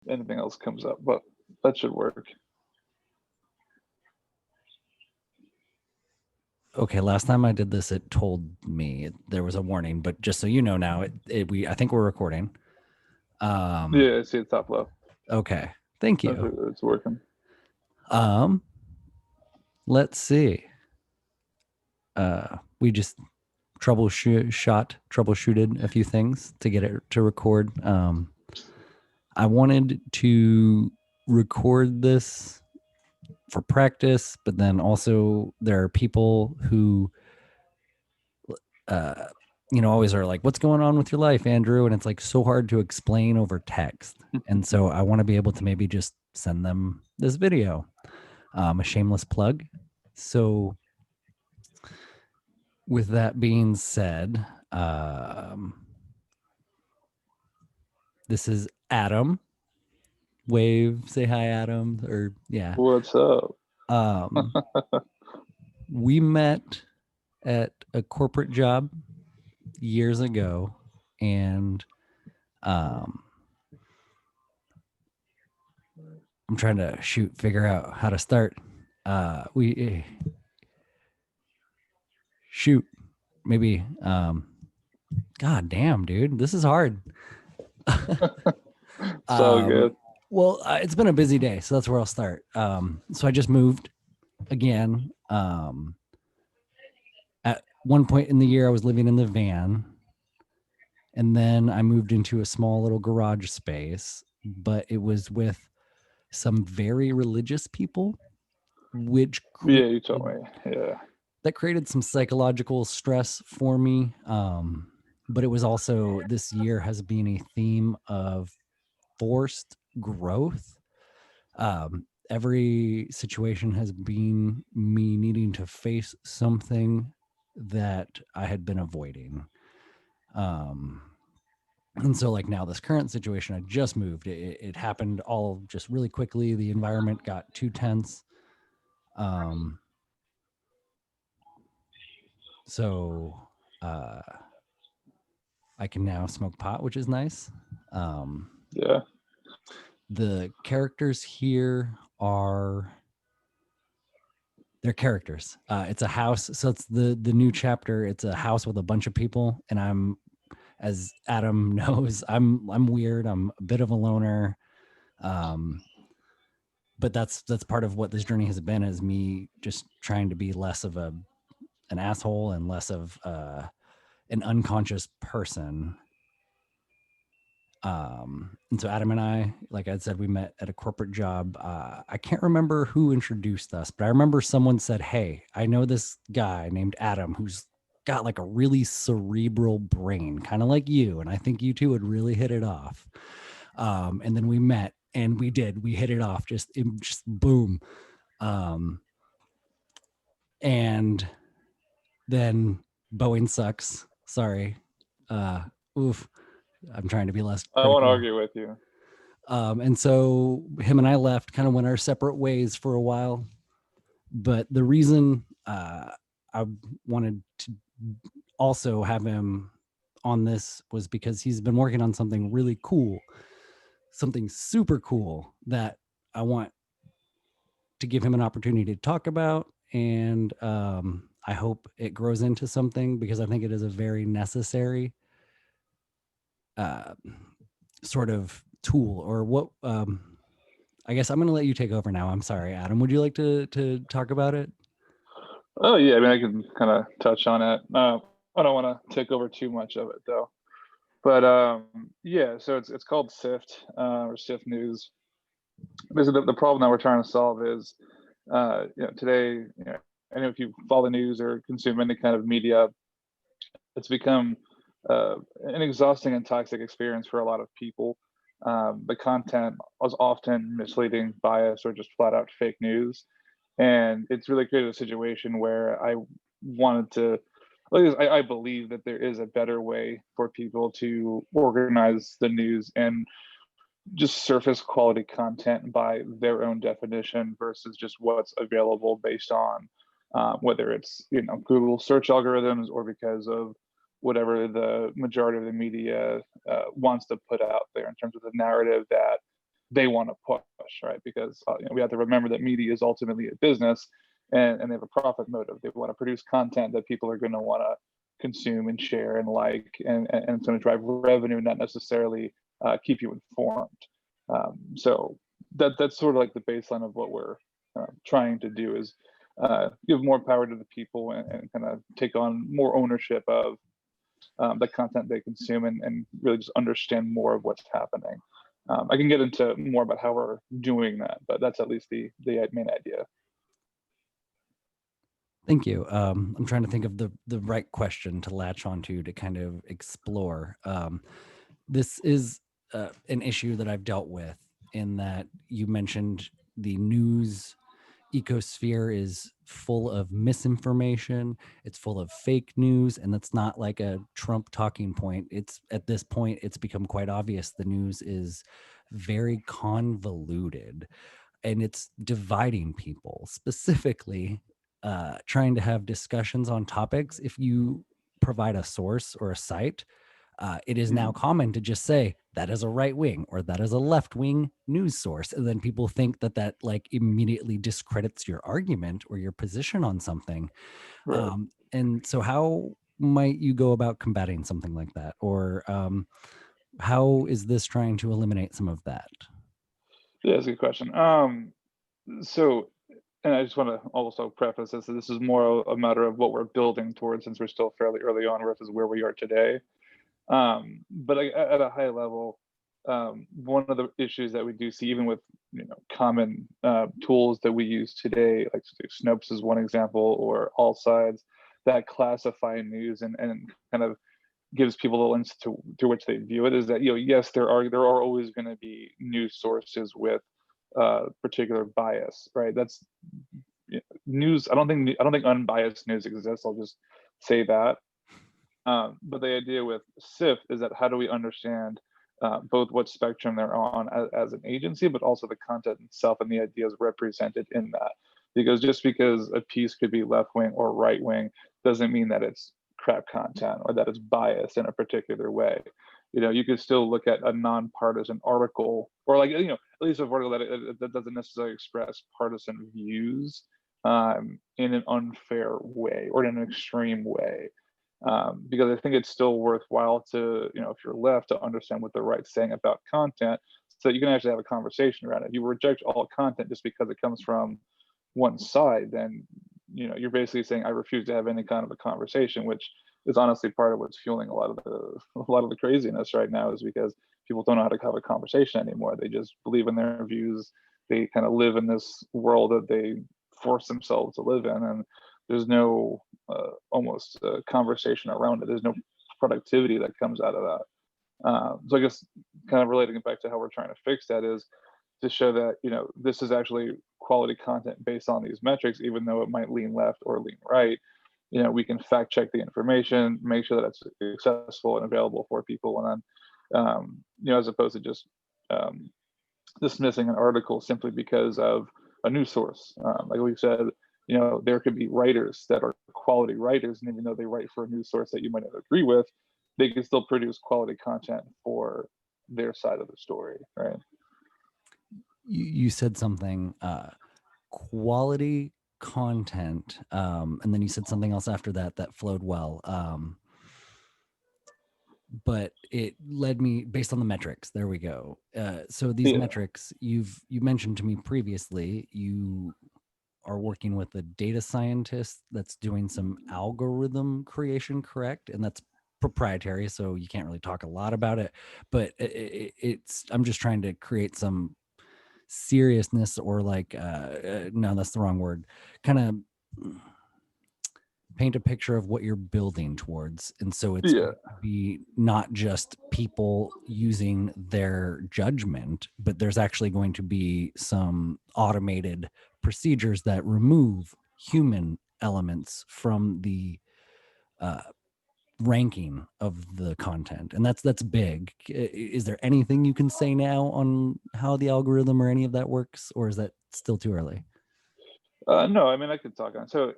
anything else comes up, but that should work. Okay, last time I did this, it told me there was a warning, but just so you know now, I think we're recording. Yeah, I see it top left. Okay, thank you. It's working. Um, let's see. We just troubleshooted a few things to get it to record. I wanted to record this for practice, but then also there are people who always are like, what's going on with your life, Andrew? And it's like so hard to explain over text. And so I want to be able to maybe just send them this video, a shameless plug. So with that being said, this is Adam. Wave, say hi, Adam. Or yeah. What's up? We met at a corporate job years ago, and I'm trying to figure out how to start. We shoot, maybe. God damn, dude, this is hard. So good. Well, it's been a busy day, so that's where I'll start. So I just moved again. At one point in the year, I was living in the van, and then I moved into a small little garage space, but it was with some very religious people, which Yeah, you told me. Yeah. That created some psychological stress for me. But it was also, this year has been a theme of forced growth. Every situation has been me needing to face something that I had been avoiding. And so like now this current situation, I just moved, it happened all just really quickly. The environment got too tense. So I can now smoke pot, which is nice. Yeah. The characters here are, they're characters. It's a house. So it's the new chapter. It's a house with a bunch of people. And I'm, as Adam knows, I'm weird. I'm a bit of a loner. But that's part of what this journey has been, is me just trying to be less of an asshole and less of an unconscious person. And so Adam and I, like I said, we met at a corporate job. I can't remember who introduced us, but I remember someone said, "Hey, I know this guy named Adam who's got like a really cerebral brain, kind of like you, and I think you two would really hit it off." And then we met, and we hit it off, just boom. And then Boeing sucks. Sorry. Oof. I'm trying to be less critical. I won't argue with you. And so him and I left, kind of went our separate ways for a while. But the reason I wanted to also have him on this was because he's been working on something really cool, something super cool that I want to give him an opportunity to talk about. And I hope it grows into something, because I think it is a very necessary sort of tool, or what. I guess I'm going to let you take over now. I'm sorry, Adam. Would you like to talk about it? Oh yeah, I mean I can kind of touch on it. I don't want to take over too much of it though. But yeah, so it's called Sift or Sift News. Basically, the problem that we're trying to solve is, today, I know if you follow the news or consume any kind of media, it's become an exhausting and toxic experience for a lot of people. The content was often misleading, biased, or just flat out fake news, and it's really created a situation where I wanted to. At least I believe that there is a better way for people to organize the news and just surface quality content by their own definition versus just what's available based on whether it's Google search algorithms or because of whatever the majority of the media wants to put out there in terms of the narrative that they want to push, right? Because we have to remember that media is ultimately a business, and they have a profit motive. They want to produce content that people are going to want to consume and share and like, and it's going to drive revenue, not necessarily keep you informed. So that's sort of like the baseline of what we're trying to do is give more power to the people and kind of take on more ownership of the content they consume and really just understand more of what's happening. I can get into more about how we're doing that, but that's at least the main idea. Thank you. I'm trying to think of the right question to latch onto to kind of explore. This is an issue that I've dealt with in that you mentioned the news ecosphere is full of misinformation. It's full of fake news, and that's not like a Trump talking point. It's at this point, it's become quite obvious the news is very convoluted and it's dividing people, specifically trying to have discussions on topics. If you provide a source or a site, it is now Mhm. common to just say that is a right wing or that is a left wing news source. And then people think that that like immediately discredits your argument or your position on something. Right. And so, how might you go about combating something like that? Or how is this trying to eliminate some of that? Yeah, that's a good question. So, and I just want to also preface this: that this is more a matter of what we're building towards, since we're still fairly early on versus where we are today. But at a high level, one of the issues that we do see, even with common tools that we use today, like Snopes is one example, or All Sides, that classify news and kind of gives people the lens to which they view it, is that yes, there are always going to be news sources with particular bias, right? That's news. I don't think unbiased news exists. I'll just say that. But the idea with SIFT is that how do we understand both what spectrum they're on as an agency, but also the content itself and the ideas represented in that. Because just because a piece could be left wing or right wing doesn't mean that it's crap content or that it's biased in a particular way. You could still look at a nonpartisan article, or like at least a article that doesn't necessarily express partisan views in an unfair way or in an extreme way, because I think it's still worthwhile to, if you're left, to understand what the right's saying about content, so that you can actually have a conversation around it. If you reject all content just because it comes from one side, then you're basically saying I refuse to have any kind of a conversation, which is honestly part of what's fueling a lot of the craziness right now, is because people don't know how to have a conversation anymore. They just believe in their views. They kind of live in this world that they force themselves to live in, and there's no almost conversation around it. There's no productivity that comes out of that. So I guess kind of relating it back to how we're trying to fix that is to show that this is actually quality content based on these metrics, even though it might lean left or lean right. We can fact check the information, make sure that it's accessible and available for people, and then as opposed to just um, dismissing an article simply because of a news source. Like we said, there could be writers that are quality writers, and even though they write for a news source that you might not agree with, they can still produce quality content for their side of the story, right? You said something, quality content, and then you said something else after that that flowed well. But it led me based on the metrics. There we go. So these Yeah, metrics you mentioned to me previously, you are working with a data scientist that's doing some algorithm creation, correct? And that's proprietary, so you can't really talk a lot about it. But it's I'm just trying to create some seriousness, or like no, that's the wrong word. Kind of paint a picture of what you're building towards. And so it's yeah, going to be not just people using their judgment, but there's actually going to be some automated procedures that remove human elements from the uh, ranking of the content. And that's big. Is there anything you can say now on how the algorithm or any of that works, or is that still too early? no, I mean I could talk on. So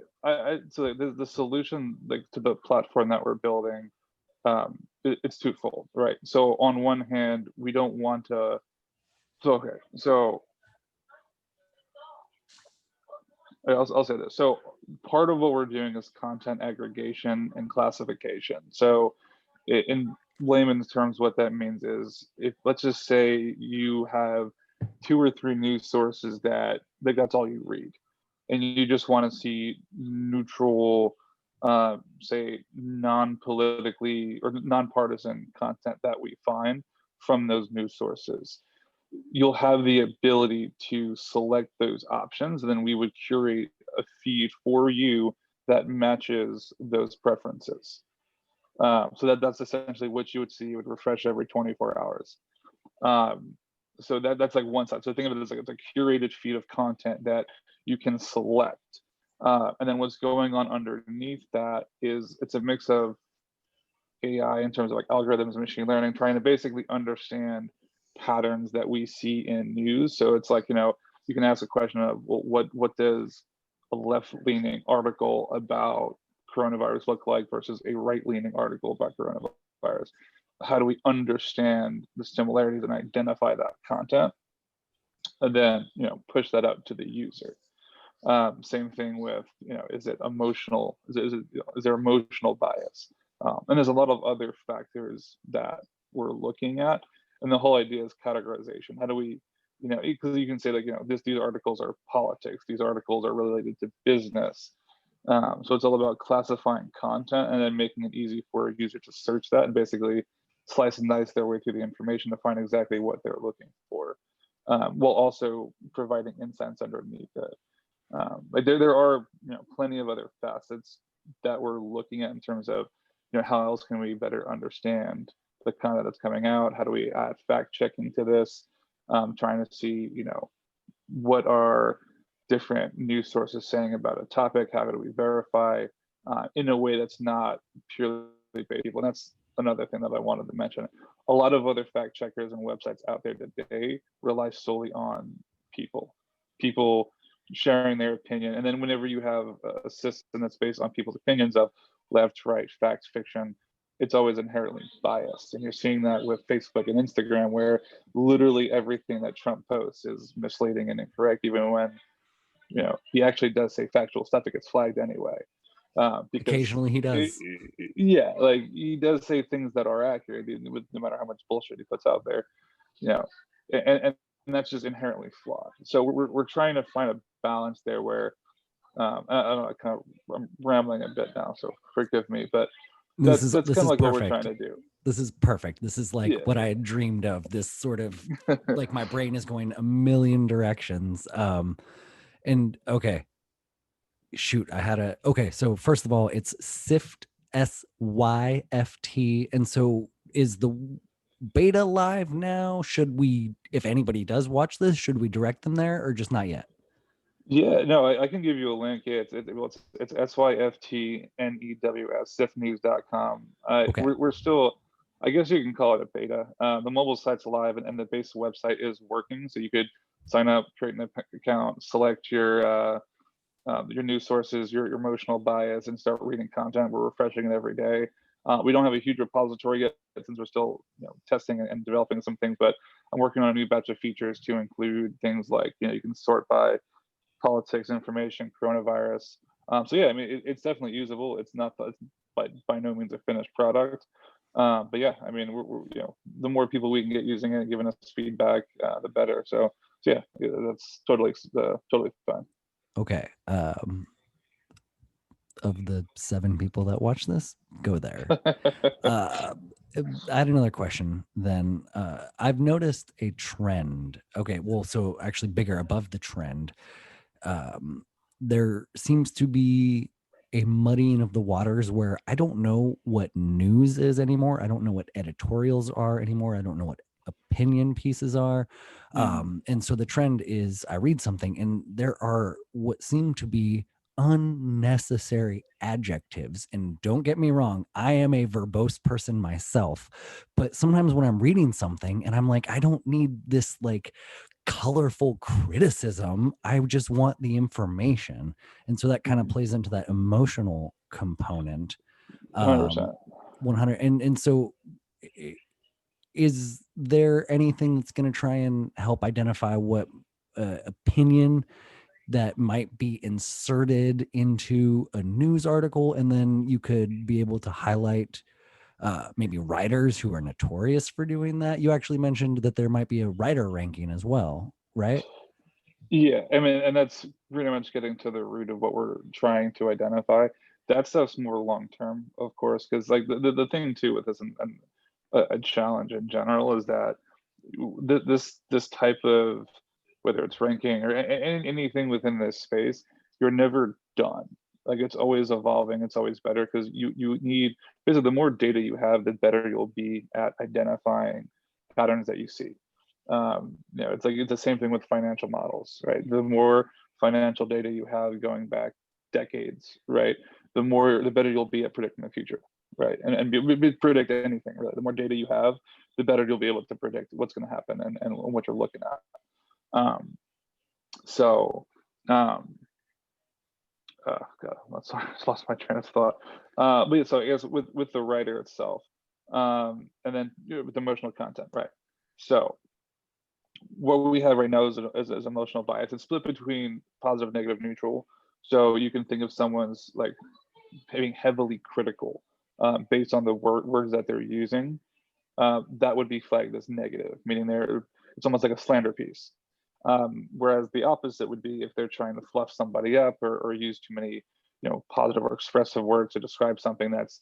so the solution, like, to the platform that we're building, it's twofold, right? So on one hand, we don't want to So okay, so I'll say this. So part of what we're doing is content aggregation and classification. So in layman's terms, what that means is, if let's just say you have two or three news sources that's all you read, and you just want to see neutral, say non-politically or non-partisan content that we find from those news sources, you'll have the ability to select those options, and then we would curate a feed for you that matches those preferences. So that's essentially what you would see. It would refresh every 24 hours. Um, so that's like one side. So think of it as like it's a curated feed of content that you can select. And then what's going on underneath that is it's a mix of AI in terms of like algorithms and machine learning, trying to basically understand patterns that we see in news. So it's like, you can ask a question of, well, what does a left-leaning article about coronavirus look like versus a right-leaning article about coronavirus? How do we understand the similarities and identify that content, and then push that out to the user? Same thing with, is it emotional? Is there emotional bias? And there's a lot of other factors that we're looking at. And the whole idea is categorization. How do we, because you can say like, these articles are politics, these articles are related to business. So it's all about classifying content and then making it easy for a user to search that and basically slice and dice their way through the information to find exactly what they're looking for, while also providing insights underneath it. Like there are plenty of other facets that we're looking at in terms of how else can we better understand the content that's coming out. How do we add fact checking to this? Trying to see what are different news sources saying about a topic. How do we verify in a way that's not purely based people? And that's another thing that I wanted to mention. A lot of other fact checkers and websites out there today rely solely on people sharing their opinion. And then whenever you have a system that's based on people's opinions of left, right, facts, fiction, it's always inherently biased. And you're seeing that with Facebook and Instagram, where literally everything that Trump posts is misleading and incorrect, even when he actually does say factual stuff, it gets flagged anyway. Because Occasionally he does. yeah, like he does say things that are accurate, no matter how much bullshit he puts out there, and that's just inherently flawed. So we're trying to find a balance there where, I don't know, I'm rambling a bit now, so forgive me, but This that's kind is of like what we're perfect. trying to do. This is perfect. This is like Yeah. what I had dreamed of. This sort of like my brain is going a million directions. And okay, shoot, okay. So first of all, it's Syft, SYFT. And so is the beta live now? Should we, if anybody does watch this, should we direct them there or just not yet? Yeah, no, I can give you a link. Yeah, it's SYFTNEWS, SIFTnews.com. Okay. We're still, I guess you can call it a beta. The mobile site's live, and the base website is working. So you could sign up, create an account, select your news sources, your emotional bias, and start reading content. We're refreshing it every day. We don't have a huge repository yet since we're still testing and developing some things, but I'm working on a new batch of features to include things like you can sort by politics, information, coronavirus. So yeah, I mean, it's definitely usable. It's not, it's by no means a finished product. But yeah, I mean, we're the more people we can get using it, giving us feedback, the better. So yeah, that's totally fine. Okay. Of the 7 people that watch this, go there. I had another question then. I've noticed a trend. Okay, well, so actually bigger above the trend. There seems to be a muddying of the waters where I don't know what news is anymore. I don't know what editorials are anymore. I don't know what opinion pieces are. And so the trend is I read something and there are what seem to be unnecessary adjectives. And don't get me wrong, I am a verbose person myself, but sometimes when I'm reading something and I'm like, I don't need this like colorful criticism, I just want the information. And so that kind of plays into that emotional component. 100%. 100. And so is there anything that's going to try and help identify what opinion that might be inserted into a news article, and then you could be able to highlight maybe writers who are notorious for doing that? You actually mentioned that there might be a writer ranking as well, right? Yeah, I mean, and that's pretty much getting to the root of what we're trying to identify. That stuff's more long term, of course, because like the thing too with this, and a challenge in general is that this type of, whether it's ranking or anything within this space, you're never done. Like it's always evolving. It's always better because you need, basically the more data you have, the better you'll be at identifying patterns that you see. It's like it's the same thing with financial models, right? The more financial data you have going back decades, right, the better you'll be at predicting the future, right? And predict anything, really. The more data you have, the better you'll be able to predict what's going to happen and what you're looking at. Um, so, um, God, I'm sorry, I just lost my train of thought. But yeah, so I guess with the writer itself, and then with emotional content, right? So what we have right now is emotional bias. It's split between positive, negative, neutral. So you can think of someone's like being heavily critical based on the words that they're using. That would be flagged as negative, meaning it's almost like a slander piece. Whereas the opposite would be if they're trying to fluff somebody up or use too many, positive or expressive words to describe something that's,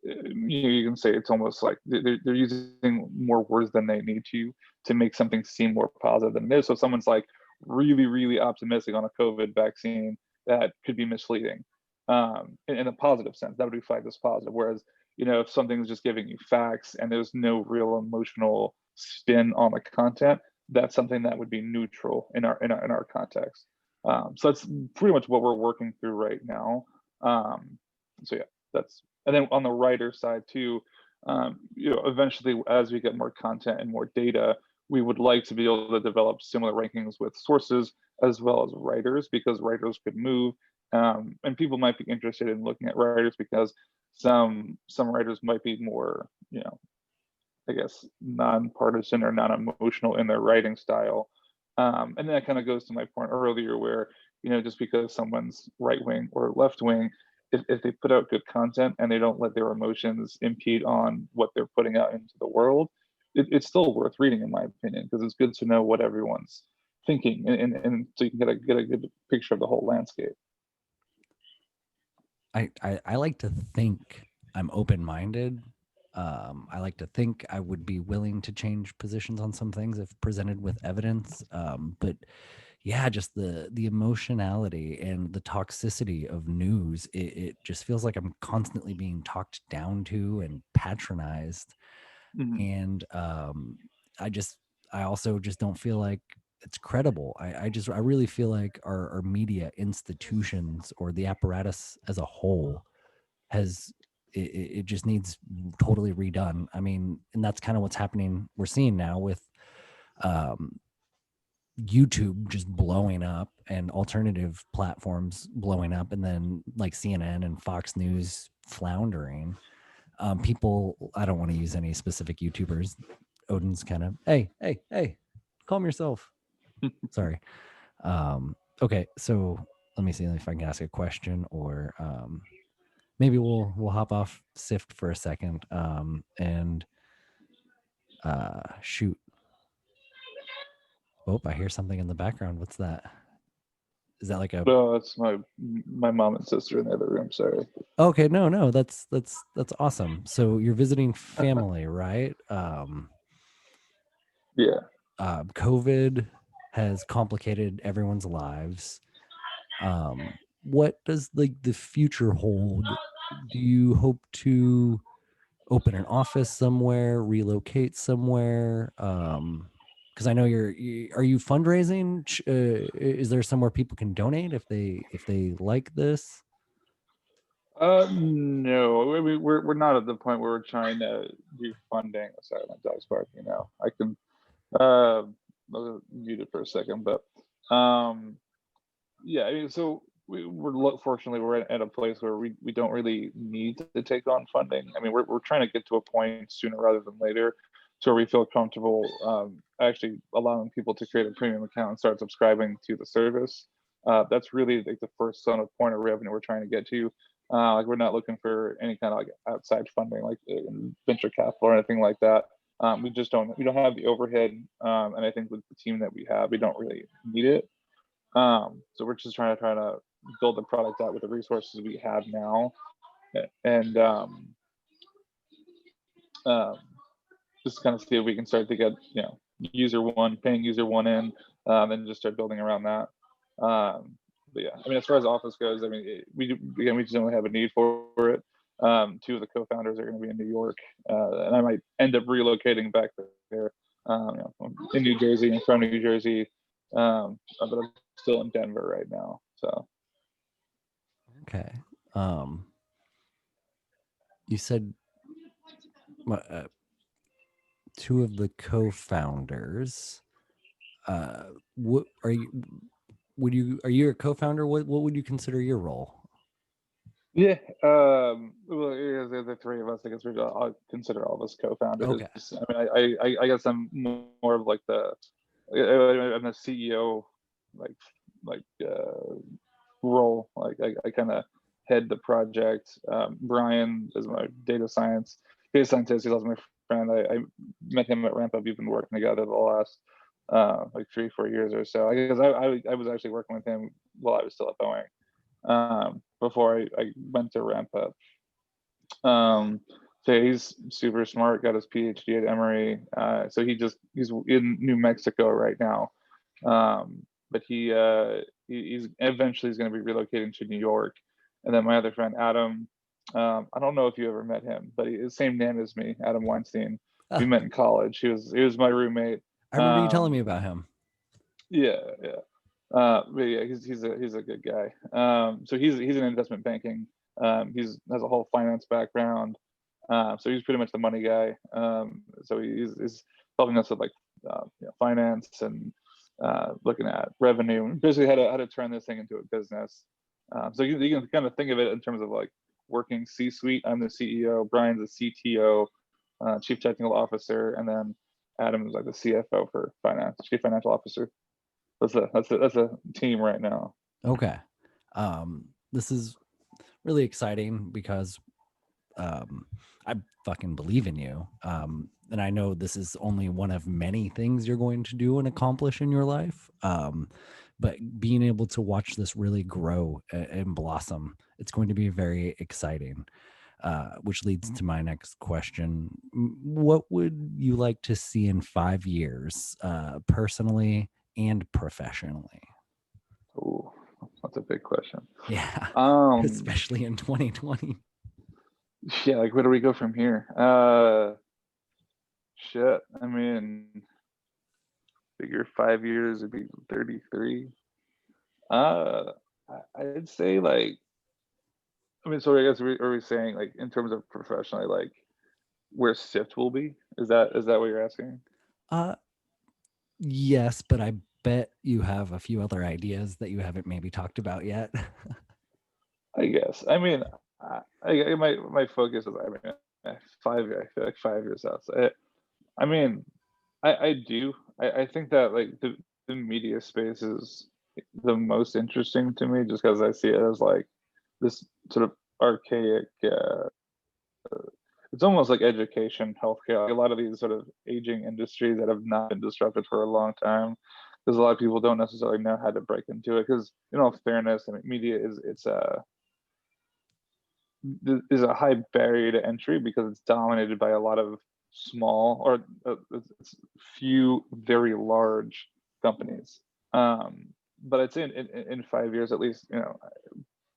you can say it's almost like they're using more words than they need to make something seem more positive than it is. So someone's like really, really optimistic on a COVID vaccine, that could be misleading. In a positive sense, that would be flagged as positive. Whereas, if something's just giving you facts and there's no real emotional spin on the content, that's something that would be neutral in our context. So that's pretty much what we're working through right now. So yeah, and then on the writer side too, eventually as we get more content and more data, we would like to be able to develop similar rankings with sources as well as writers, because writers could move, and people might be interested in looking at writers because some writers might be more, I guess, nonpartisan or non-emotional in their writing style. And that kind of goes to my point earlier where, just because someone's right wing or left wing, if they put out good content and they don't let their emotions impede on what they're putting out into the world, it's still worth reading, in my opinion, because it's good to know what everyone's thinking, and so you can get a good picture of the whole landscape. I like to think I'm open-minded. I like to think I would be willing to change positions on some things if presented with evidence. But yeah, just the emotionality and the toxicity of news, it just feels like I'm constantly being talked down to and patronized. Mhm. And I just I also just don't feel like it's credible. I really feel like our media institutions or the apparatus as a whole has it just needs totally redone. I mean, and that's kind of what's happening. We're seeing now with um, YouTube just blowing up and alternative platforms blowing up, and then like CNN and Fox News floundering. People, I don't want to use any specific YouTubers. Odin's kind of, hey, calm yourself. Sorry. Okay, so let me see if I can ask a question, or maybe we'll hop off Sift for a second. And shoot. Oh, I hear something in the background. What's that? Is that like a No, that's my mom and sister in the other room. Sorry. okay? No, that's awesome. So you're visiting family, right? Yeah. COVID has complicated everyone's lives. What does like the future hold? Do you hope to open an office somewhere, relocate somewhere? Because I know are you fundraising? Is there somewhere people can donate if they like this? No, we're not at the point where we're trying to do funding. Sorry, my dog's barking now. I can uh mute it for a second, but yeah, I mean, so fortunately we're at a place where we don't really need to take on funding. I mean, we're trying to get to a point sooner rather than later so we feel comfortable actually allowing people to create a premium account and start subscribing to the service. That's really like the first sort of point of revenue we're trying to get to. Like we're not looking for any kind of like outside funding, like venture capital or anything like that. We don't have the overhead, and I think with the team that we have, we don't really need it. So we're just trying to build the product out with the resources we have now, and um, just kind of see if we can start to get paying user one in, and just start building around that. But yeah, I mean, as far as office goes, I mean, we just don't have a need for it. Two of the co-founders are going to be in New York, and I might end up relocating back there, in New Jersey and from New Jersey, but I'm still in Denver right now. So Okay. You said two of the co-founders. What are you? Are you a co-founder? What would you consider your role? yeah, well, yeah, the three of us, I guess I'll consider all of us co-founders. Okay. I mean, I guess I'm more of like I'm the CEO, like role. Like I kind of head the project. Brian is my data scientist. He's also my friend. I met him at Ramp Up. We've been working together the last like 3-4 years or so. I guess I was actually working with him while I was still at Boeing, before I went to Ramp Up. So he's super smart, got his PhD at Emory. So he's in New Mexico right now. But he's eventually going to be relocating to New York. And then my other friend Adam, I don't know if you ever met him, but he's the same name as me, Adam Weinstein. We Ah, met in college. He was my roommate. I remember you telling me about him. Yeah, yeah. But yeah, he's a good guy. So he's in investment banking. Has a whole finance background. So he's pretty much the money guy. So he's helping us with like finance and looking at revenue and basically how to turn this thing into a business. So you can kind of think of it in terms of like working C-suite. I'm the CEO. Brian's the CTO, Chief Technical Officer, and then Adam is like the CFO for finance, Chief Financial Officer. That's a team right now. Okay. This is really exciting because I fucking believe in you. And I know this is only one of many things you're going to do and accomplish in your life. But being able to watch this really grow and blossom, it's going to be very exciting. Which leads to my next question. What would you like to see in 5 years, personally and professionally? Ooh, that's a big question. Yeah, Um, especially in 2020. yeah, like where do we go from here? Shit. I mean, figure 5 years would be 33. I'd say like, I mean, so I guess are we saying like in terms of professionally, like where Sift will be? Is that what you're asking? Uh, yes, but I bet you have a few other ideas that you haven't maybe talked about yet. I guess. I mean, my focus is, I mean, 5 years. I feel like 5 years out. So I mean, I do. I think that like the media space is the most interesting to me, just because I see it as like this sort of archaic. It's almost like education, healthcare. Like a lot of these sort of aging industries that have not been disrupted for a long time, because a lot of people don't necessarily know how to break into it. Because in all fairness, I mean, media is a high barrier to entry because it's dominated by a lot of small or it's few very large companies. But I'd say in 5 years at least,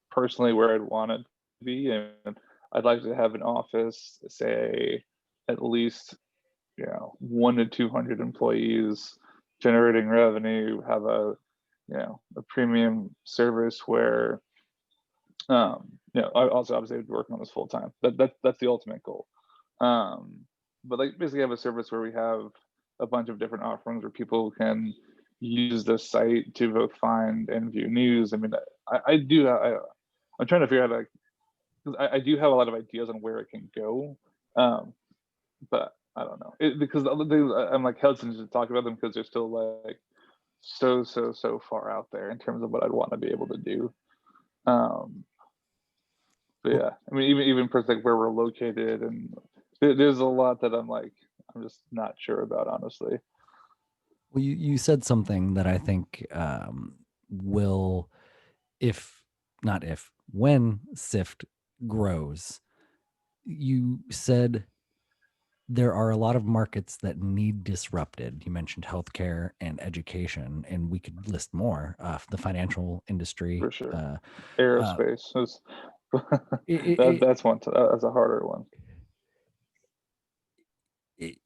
personally where I'd want it to be, and I'd like to have an office, say at least 1 to 200 employees, generating revenue, have a premium service where I also obviously would be working on this full time. That's the ultimate goal. Um, but like basically have a service where we have a bunch of different offerings where people can use the site to both find and view news. I mean, I do. I'm trying to figure out like 'cause I do have a lot of ideas on where it can go, um, but I don't know. Because the other thing, I'm like hesitant to talk about them because they're still like so far out there in terms of what I'd want to be able to do. Um, but Well, yeah, I mean, even for like where we're located, and there's a lot that I'm just not sure about, honestly. well, you said something that I think will, if not if, when Sift grows, you said there are a lot of markets that need disrupted. You mentioned healthcare and education, and we could list more. The financial industry. For sure. Uh, Aerospace is it, it, that it, that's one that's a harder one. it,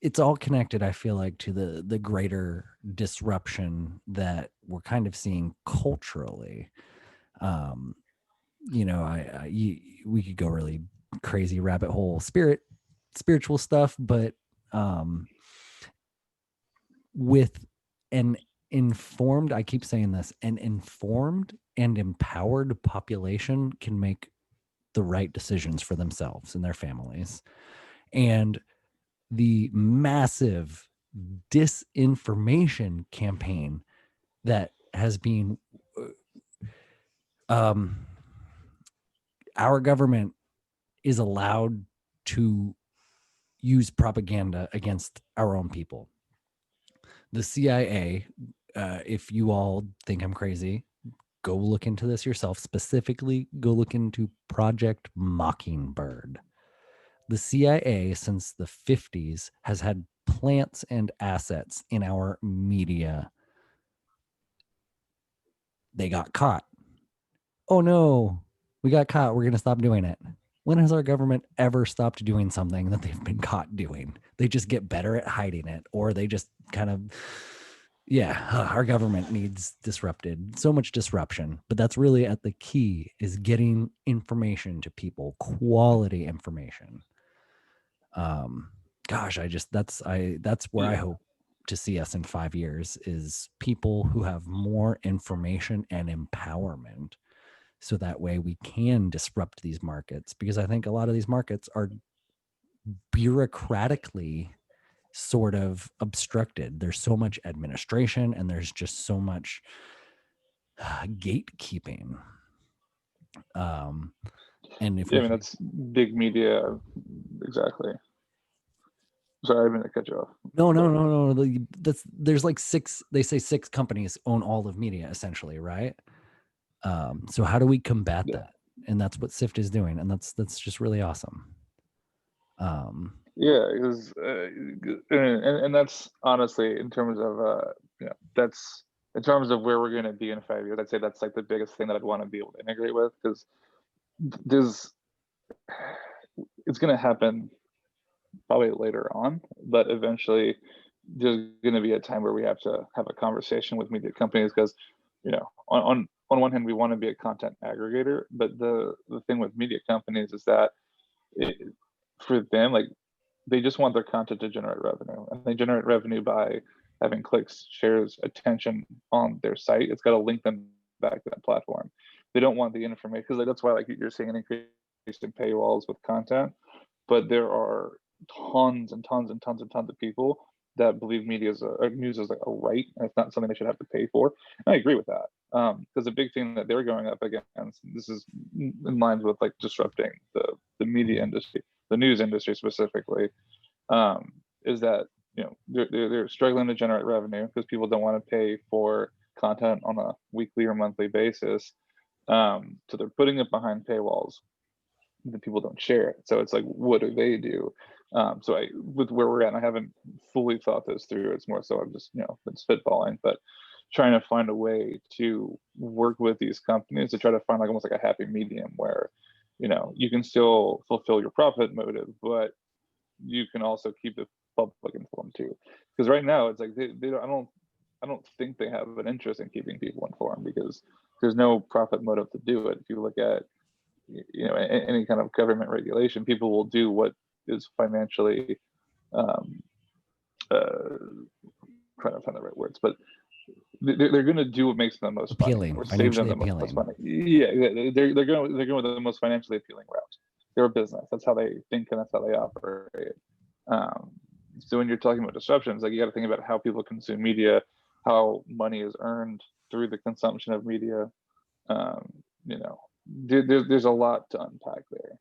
it's all connected. I feel like to the greater disruption that we're kind of seeing culturally. Um, we could go really crazy rabbit hole spiritual stuff, but um, with an informed, I keep saying this, an informed and empowered population can make the right decisions for themselves and their families. And the massive disinformation campaign that has been um, our government is allowed to use propaganda against our own people. The CIA, if you all think I'm crazy, go look into this yourself. Specifically, go look into Project Mockingbird. The CIA, since the 50s, has had plants and assets in our media. They got caught. Oh no, we got caught. We're going to stop doing it. When has our government ever stopped doing something that they've been caught doing? They just get better at hiding it, or they just kind of, yeah, our government needs disrupted. So much disruption, but that's really at the key is getting information to people, quality information. Um, gosh, that's where I Yeah, hope to see us in 5 years is people who have more information and empowerment so that way we can disrupt these markets because I think a lot of these markets are bureaucratically sort of obstructed. There's so much administration and there's just so much gatekeeping. Um, and if yeah. I we mean, can, that's big media. Exactly. Sorry, I didn't mean to cut you off. no, Go no, ahead. no, no. There's like six. They say six companies own all of media, essentially, right? So how do we combat Yeah, that? And that's what Sift is doing, and that's just really awesome. Um, yeah. Because and that's honestly in terms of that's in terms of where we're going to be in 5 years. I'd say that's like the biggest thing that I'd want to be able to integrate with because there's it's going to happen probably later on, but eventually there's going to be a time where we have to have a conversation with media companies because, on one hand, we want to be a content aggregator, but the thing with media companies is that it, for them, like they just want their content to generate revenue, and they generate revenue by having clicks, shares, attention on their site. It's got to link them back to that platform. They don't want the information because that's why like you're seeing an increase in paywalls with content, but there are tons and tons and tons and tons of people that believe media is news is like a right and it's not something they should have to pay for. And I agree with that because the big thing that they're going up against, this is in lines with like disrupting the media industry, the news industry specifically, is that they're struggling to generate revenue because people don't want to pay for content on a weekly or monthly basis. So they're putting it behind paywalls the people don't share it. So it's like, what do they do? So with where we're at, I haven't fully thought this through. It's more so I'm just been spitballing, but trying to find a way to work with these companies to try to find like almost like a happy medium where you can still fulfill your profit motive, but you can also keep the public informed too. Because right now it's like they don't, I don't think they have an interest in keeping people informed because there's no profit motive to do it. If you look at any kind of government regulation, people will do what is financially um, uh, trying to find the right words, but they're going to do what makes them the most money appealing, or save them financially the most appealing. money. Yeah, they're going with the most financially appealing route. They're a business. That's how they think and that's how they operate. Um, so when you're talking about disruptions, like you got to think about how people consume media, how money is earned through the consumption of media. Um, you know, there's a lot to unpack there.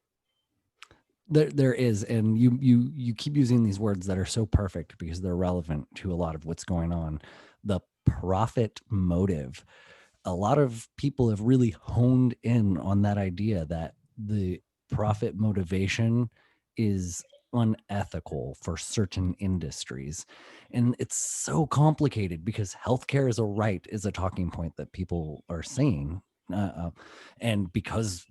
There is, and you keep using these words that are so perfect because they're relevant to a lot of what's going on. The profit motive. A lot of people have really honed in on that idea that the profit motivation is unethical for certain industries. And it's so complicated because healthcare as a right is a talking point that people are saying. And because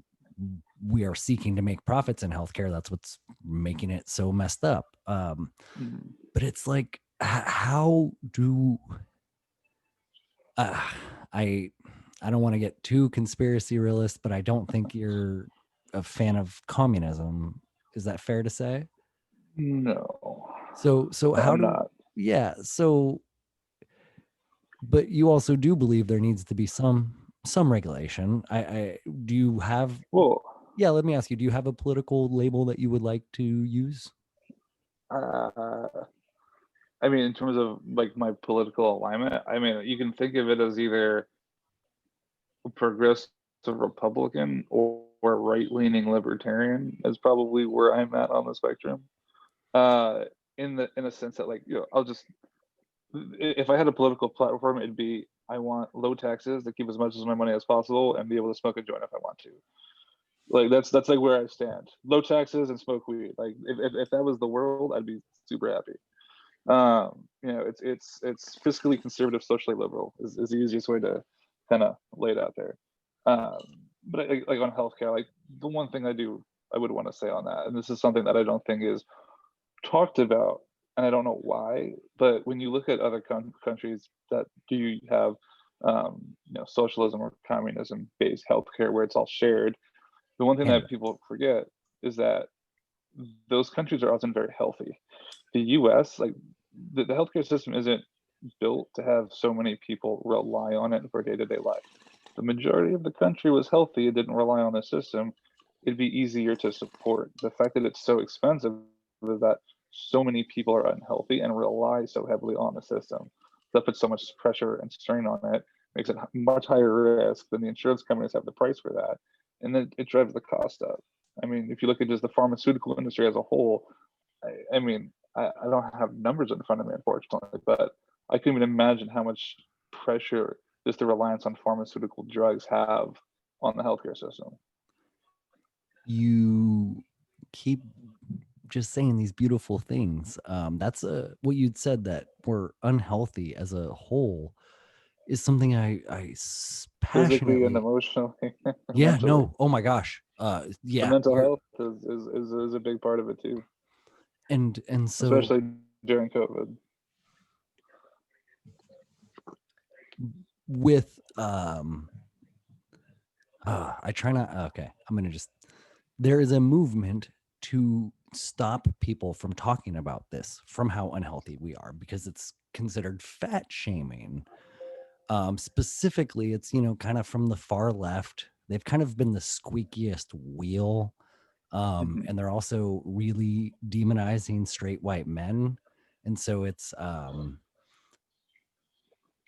we are seeking to make profits in healthcare, that's what's making it so messed up. Mhm. But it's like, how do uh, I I don't want to get too conspiracy realist, but I don't think you're a fan of communism. Is that fair to say? No, So how I'm do not. yeah, so but you also do believe there needs to be some regulation. I do you have Well, yeah, let me ask you, do you have a political label that you would like to use? uh, I mean, in terms of like my political alignment, I mean, you can think of it as either progressive Republican or right-leaning libertarian is probably where I'm at on the spectrum. Uh, in a sense that like I'll just if I had a political platform, it'd be I want low taxes to keep as much of my money as possible and be able to smoke a joint if I want to. Like that's like where I stand. Low taxes and smoke weed. Like if that was the world, I'd be super happy. It's fiscally conservative, socially liberal is the easiest way to kind of lay it out there. But like on healthcare, like the one thing I would want to say on that, and this is something that I don't think is talked about, and I don't know why, but when you look at other countries that do have, socialism or communism based healthcare where it's all shared, the one thing that Canada. people forget is that those countries are often very healthy. The U.S., like the healthcare system, isn't built to have so many people rely on it for day to day life. If the majority of the country was healthy, it didn't rely on the system, it'd be easier to support. The fact that it's so expensive is that so many people are unhealthy and rely so heavily on the system. That puts so much pressure and strain on it, makes it much higher risk than the insurance companies have the price for that. And then it drives the cost up. I mean, if you look at just the pharmaceutical industry as a whole, I don't have numbers in front of me, unfortunately, but I can even imagine how much pressure just the reliance on pharmaceutical drugs have on the healthcare system. You keep just saying these beautiful things. That's what you'd said that we're unhealthy as a whole is something Physically and passionately. emotionally and Yeah, mentally. no. Oh my gosh. The Yeah, mental you're health is a big part of it too, and so especially during COVID. with I try not okay. I'm going to just there is a movement to stop people from talking about this from how unhealthy we are because it's considered fat shaming. Specifically, it's kind of from the far left. They've kind of been the squeakiest wheel, Mhm. and they're also really demonizing straight white men, and so it's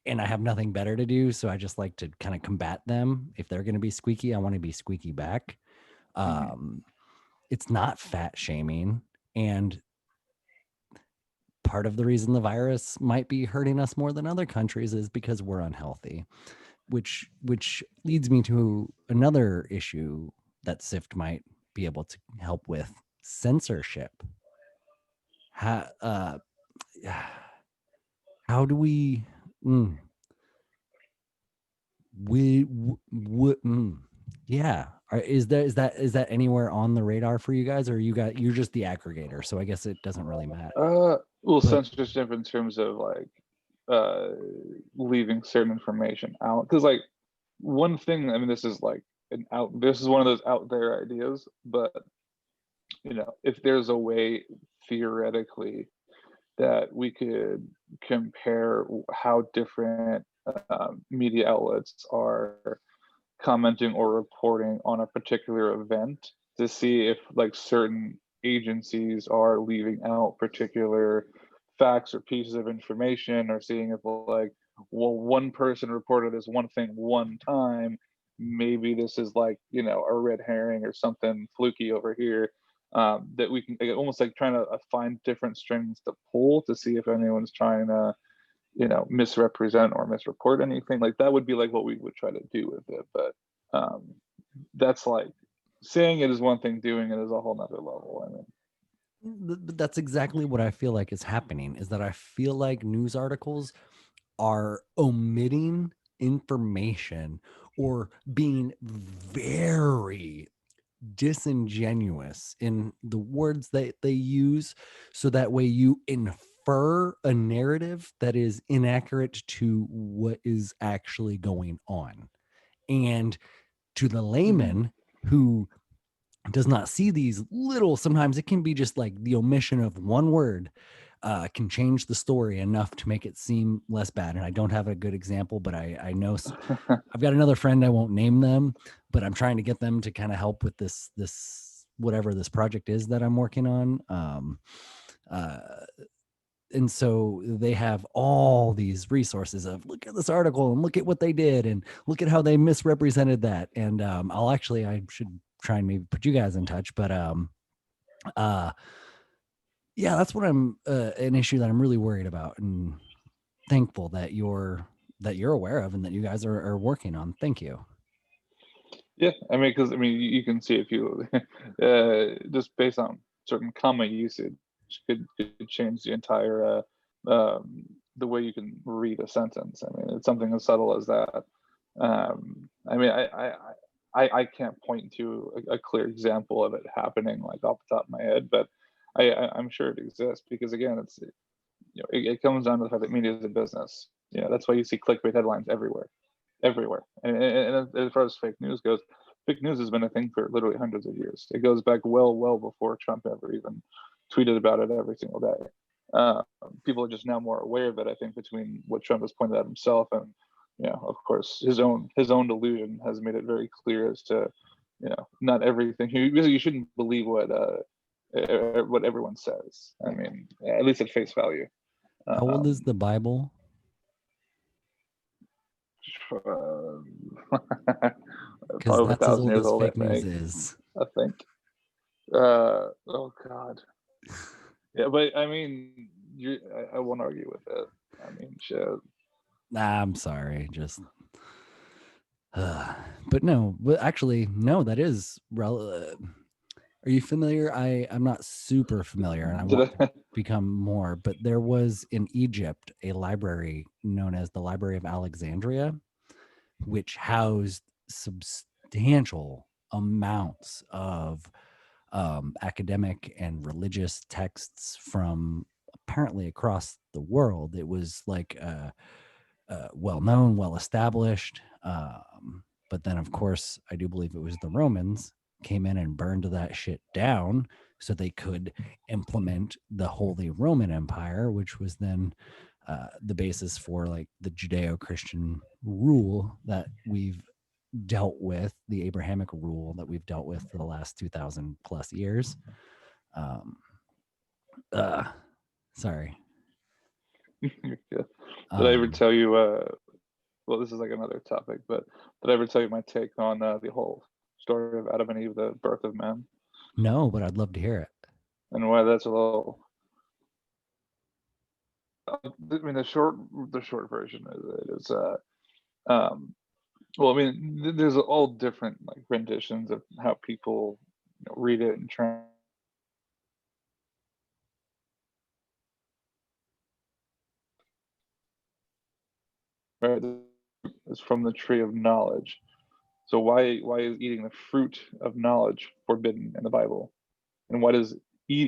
and I have nothing better to do, so I just like to kind of combat them. If they're going to be squeaky, I want to be squeaky back. Mhm. Um, it's not fat shaming, and part of the reason the virus might be hurting us more than other countries is because we're unhealthy, which leads me to another issue that Sift might be able to help with: censorship. How how do mm, we yeah, is that anywhere on the radar for you guys, or you're just the aggregator, so I guess it doesn't really matter. Well, But censorship in terms of like uh leaving certain information out, because like one thing, I mean, this is one of those out there ideas, but if there's a way theoretically that we could compare how different media outlets are commenting or reporting on a particular event to see if like certain agencies are leaving out particular facts or pieces of information, or seeing if, like, well, one person reported this one thing one time, maybe this is like, a red herring or something fluky over here, that we can, like, almost like trying to find different strings to pull to see if anyone's trying to, misrepresent or misreport anything. Like, that would be like what we would try to do with it. But um, that's like, saying it is one thing, doing it is a whole nother level. I mean, But that's exactly what I feel like is happening, is that I feel like news articles are omitting information or being very disingenuous in the words that they use, so that way you infer a narrative that is inaccurate to what is actually going on. And to the mhm. layman who does not see these little, sometimes it can be just like the omission of one word can change the story enough to make it seem less bad. And I don't have a good example, but I know I've got another friend, I won't name them, but I'm trying to get them to kind of help with this whatever this project is that I'm working on. Uh, and so they have all these resources of, look at this article and look at what they did and look at how they misrepresented that. And I should try and maybe put you guys in touch, but uh yeah, that's what I'm an issue that I'm really worried about, and thankful that you're aware of and that you guys are working on. Thank you. Yeah, I mean, because I mean, you can see if you, just based on certain comma usage, could change the entire, the way you can read a sentence. I mean, it's something as subtle as that. I mean, I can't point to a clear example of it happening, like, off the top of my head, but I'm sure it exists, because again, it comes down to the fact that media is a business. That's why you see clickbait headlines everywhere, everywhere. And as far as fake news goes, fake news has been a thing for literally hundreds of years. It goes back well before Trump ever even tweeted about it every single day. Uh, People are just now more aware of it, I think, between what Trump has pointed out himself, and of course, his own delusion has made it very clear as to, not everything. You shouldn't believe what everyone says. I mean, at least at face value. How old is Um, the Bible? uh, Because Probably over a that's as thousand old years as old, fake news is. I think. Oh God. Yeah, but I mean, I won't argue with it. I mean, shit. Nah, I'm sorry. Just but no, but actually, no, that is are you familiar? I'm not super familiar, and I Did want to I? become more, but there was in Egypt a library known as the Library of Alexandria, which housed substantial amounts of academic and religious texts from apparently across the world. It was like well known, well established. But then, of course, I do believe it was the Romans came in and burned that shit down so they could implement the Holy Roman Empire, which was then the basis for like the Judeo-Christian rule that we've dealt with, the Abrahamic rule that we've dealt with for the last 2000 plus years. Um, uh, sorry. Yeah. Did I ever Um, tell you? Well, this is like another topic, but did I ever tell you my take on the whole story of Adam and Eve, the birth of man, no, but I'd love to hear it. and why that's a little? I mean, the short version of it is, um, well, I mean, there's all different like renditions of how people, read it and try. Right, is from the tree of knowledge. So why is eating the fruit of knowledge forbidden in the Bible? And why does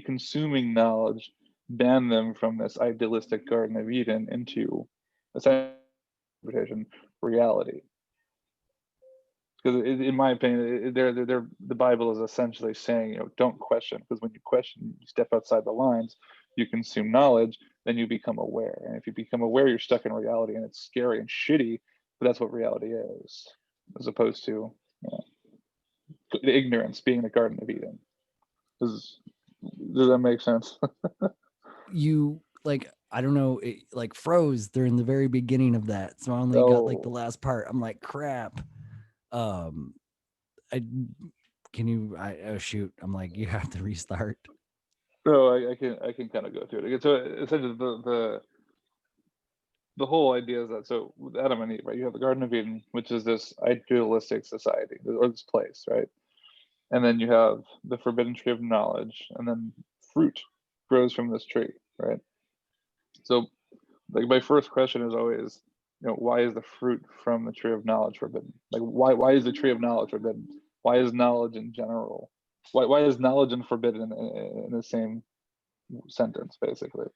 consuming knowledge ban them from this idealistic Garden of Eden into a interpretation reality? Because in my opinion, the Bible is essentially saying, don't question, because when you question, you step outside the lines, you consume knowledge, then you become aware. And if you become aware, you're stuck in reality, and it's scary and shitty, but that's what reality is, as opposed to, ignorance being the Garden of Eden. Because Does that make sense? You like, I don't know, it like froze during the very beginning of that. So I only got like the Oh, last part. I'm like, crap. Um, I can you oh shoot. I'm like, you have to restart. no, I can kind of go through it again. So essentially, the whole idea is that, so with Adam and Eve, right? You have the Garden of Eden, which is this idealistic society or this place, right? And then you have the forbidden tree of knowledge, and then fruit grows from this tree, right? So, like, my first question is always, why is the fruit from the tree of knowledge forbidden? Like, why is the tree of knowledge forbidden? Why is knowledge in general? Why is knowledge and forbidden in the same sentence, basically?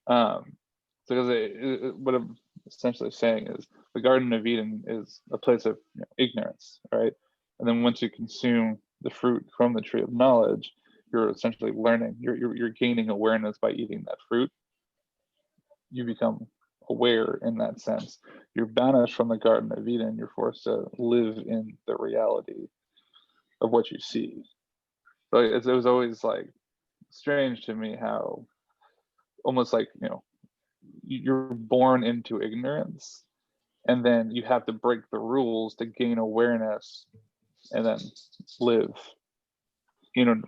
Um, so, because what I'm essentially saying is the Garden of Eden is a place of ignorance, right? And then once you consume the fruit from the tree of knowledge, you're essentially learning. You're gaining awareness by eating that fruit. You become aware in that sense. You're banished from the Garden of Eden. You're forced to live in the reality of what you see. So it was always like strange to me how almost like you're born into ignorance, and then you have to break the rules to gain awareness and then live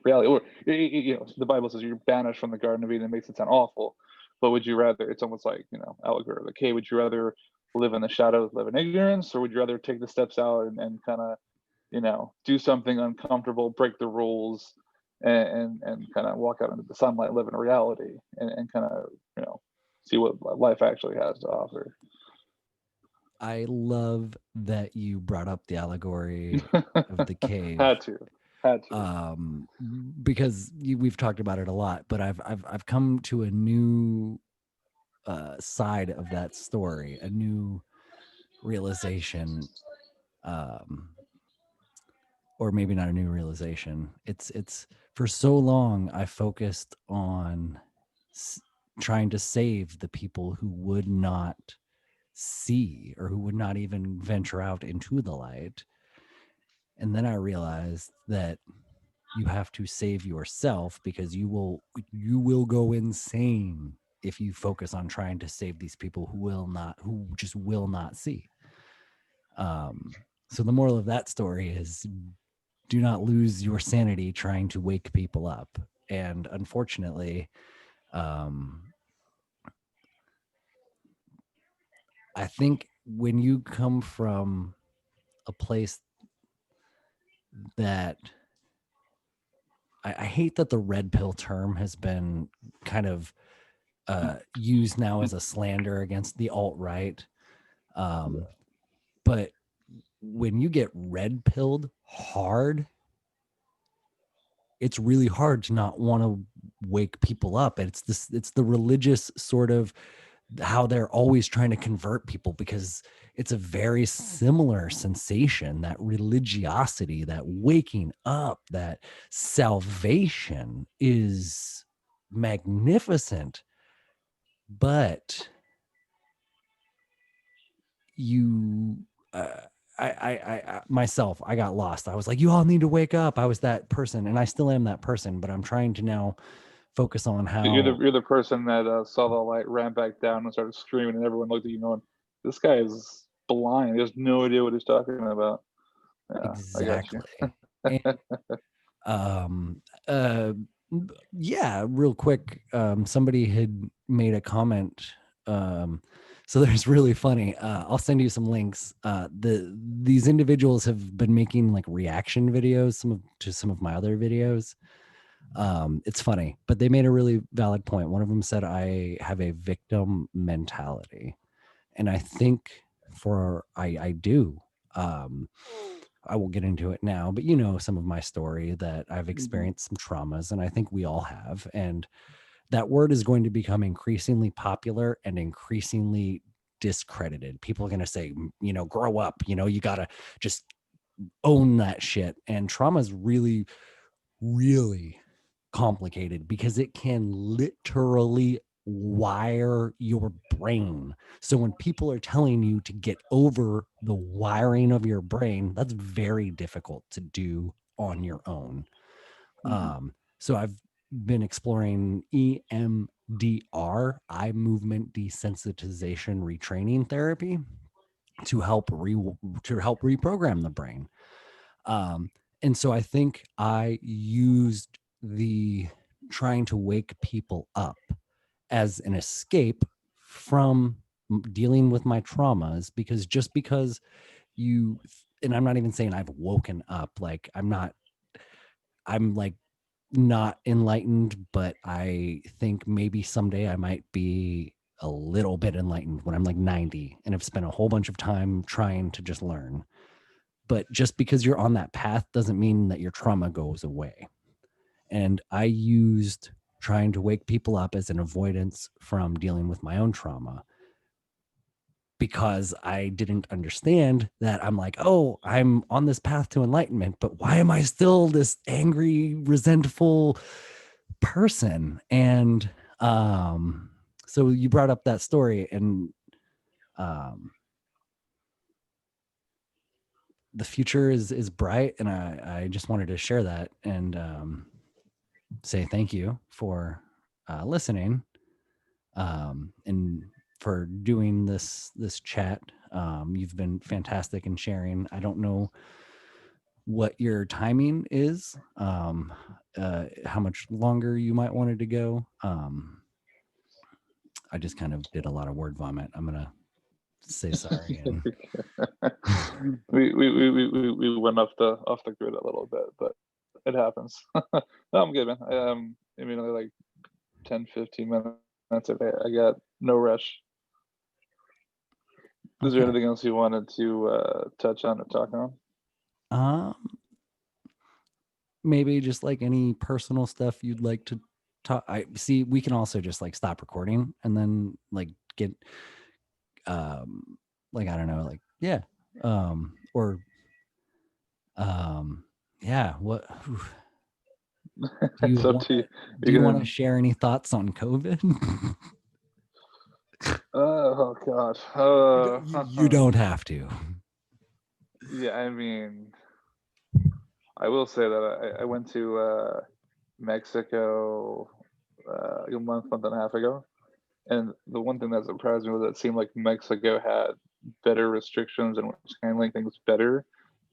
reality. Or the Bible says you're banished from the Garden of Eden. It makes it sound awful, but would you rather? It's almost like allegory. Like, hey, would you rather live in the shadows, live in ignorance, or would you rather take the steps out and kind of do something uncomfortable, break the rules, and kind of walk out into the sunlight, live in reality, and kind of see what life actually has to offer. I love that you brought up the allegory of the cave. had to, had to. Um, because we've talked about it a lot, but I've come to a new side of that story, a new realization, um, or maybe not a new realization. It's for so long I focused on trying to save the people who would not see or who would not even venture out into the light. And then I realized that you have to save yourself, because you will go insane if you focus on trying to save these people who just will not see. So the moral of that story is, do not lose your sanity trying to wake people up. And unfortunately, I think when you come from a place that I hate that the red pill term has been kind of used now as a slander against the alt-right. But when you get red pilled hard, it's really hard to not want to wake people up. It's the religious sort of how they're always trying to convert people, because it's a very similar sensation, that religiosity, that waking up, that salvation is magnificent. But you I myself, I got lost. I was like, you all need to wake up. I was that person, and I still am that person, but I'm trying to now focus on You're the how you're the person that saw the light, ran back down, and started screaming, and everyone looked at you going, "This guy is blind. He has no idea what he's talking about." Yeah, I got you. exactly. And um uh yeah, real quick, somebody had made a comment. So there's really funny, I'll send you some links. These individuals have been making like reaction videos to some of my other videos. It's funny, but they made a really valid point. One of them said, I have a victim mentality, and I think I do. um I will get into it now, but some of my story, that I've Mhm. experienced some traumas, and I think we all have. And that word is going to become increasingly popular and increasingly discredited. People are going to say, grow up, you got to just own that shit. And trauma is really, really complicated, because it can literally wire your brain. So when people are telling you to get over the wiring of your brain, that's very difficult to do on your own. Mhm. So I've been exploring EMDR, eye movement desensitization retraining therapy, to help reprogram the brain. And so I think I used the trying to wake people up as an escape from dealing with my traumas, because just because you, and I'm not even saying I've woken up, like I'm like not enlightened, but I think maybe someday I might be a little bit enlightened when I'm like 90 and have spent a whole bunch of time trying to just learn. But just because you're on that path doesn't mean that your trauma goes away. And I used trying to wake people up as an avoidance from dealing with my own trauma, because I didn't understand that I'm like, oh, I'm on this path to enlightenment, but why am I still this angry, resentful person? And so you brought up that story, and um, the future is bright, and I just wanted to share that and say thank you for listening, and for doing this chat. You've been fantastic in sharing. I don't know what your timing is, how much longer you might want it to go. I just kind of did a lot of word vomit. I'm gonna say sorry. And We went off the grid a little bit, but it happens. No, I'm good, man. I mean, only like 10-15 minutes. I got no rush. Is there okay. anything else you wanted to touch on or talk on? Um, maybe just like any personal stuff you'd like to talk. I see we can also just like stop recording and then like get like I don't know, like yeah. Or yeah, what do you It's up want to you. to do You're you want to gonna. share any thoughts on COVID? Oh God. You don't have to. Yeah. I mean, I will say that I went to Mexico a month and a half ago, and the one thing that surprised me was that it seemed like Mexico had better restrictions and was handling things better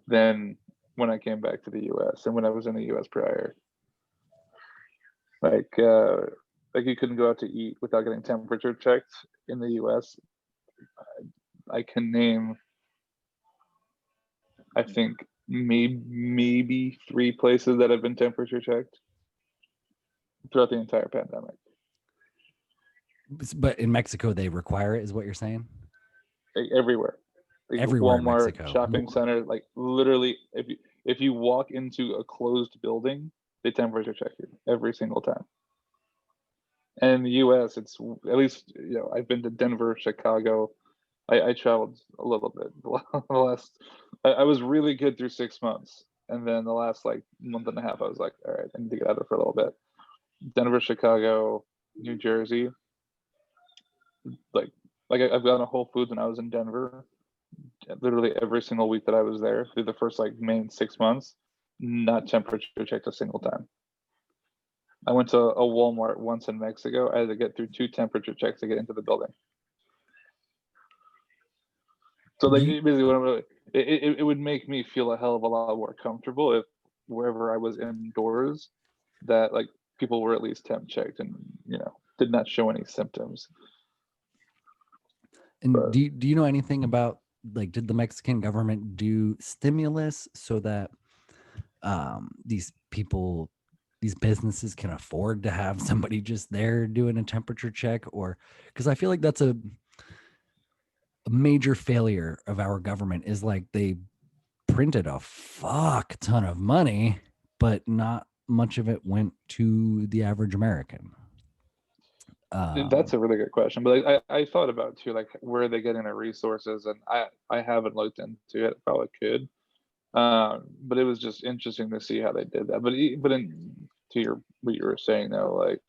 than when I came back to the U.S. and when I was in the U.S. prior. Like, uh, like you couldn't go out to eat without getting temperature checked in the U.S. I can name, I think, maybe 3 places that have been temperature checked throughout the entire pandemic. But in Mexico they require it, is what you're saying? Like, everywhere, like Everywhere in Walmart, Mexico. shopping center, like literally, if you walk into a closed building, they temperature check you every single time. And in the U.S., it's at least I've been to Denver, Chicago. I traveled a little bit. The last, I was really good through 6 months, and then the last like month and a half, I was like, all right, I need to get out of it for a little bit. Denver, Chicago, New Jersey, like I've gone to Whole Foods when I was in Denver. Literally every single week that I was there through the first like main 6 months, not temperature checked a single time. I went to a Walmart once in Mexico. I had to get through 2 temperature checks to get into the building. So Do like you, basically, what I'm really, it would make me feel a hell of a lot more comfortable if wherever I was indoors, that like people were at least temp checked and did not show any symptoms. and But do you know anything about, like, did the Mexican government do stimulus so that these people, these businesses can afford to have somebody just there doing a temperature check? Or because I feel like that's a major failure of our government, is like they printed a fuck ton of money, but not much of it went to the average American. that's Um, a really good question. But like, I thought about too, like where are they getting their resources, and I haven't looked into it. Probably could. But it was just interesting to see how they did that. But to your what you were saying though, like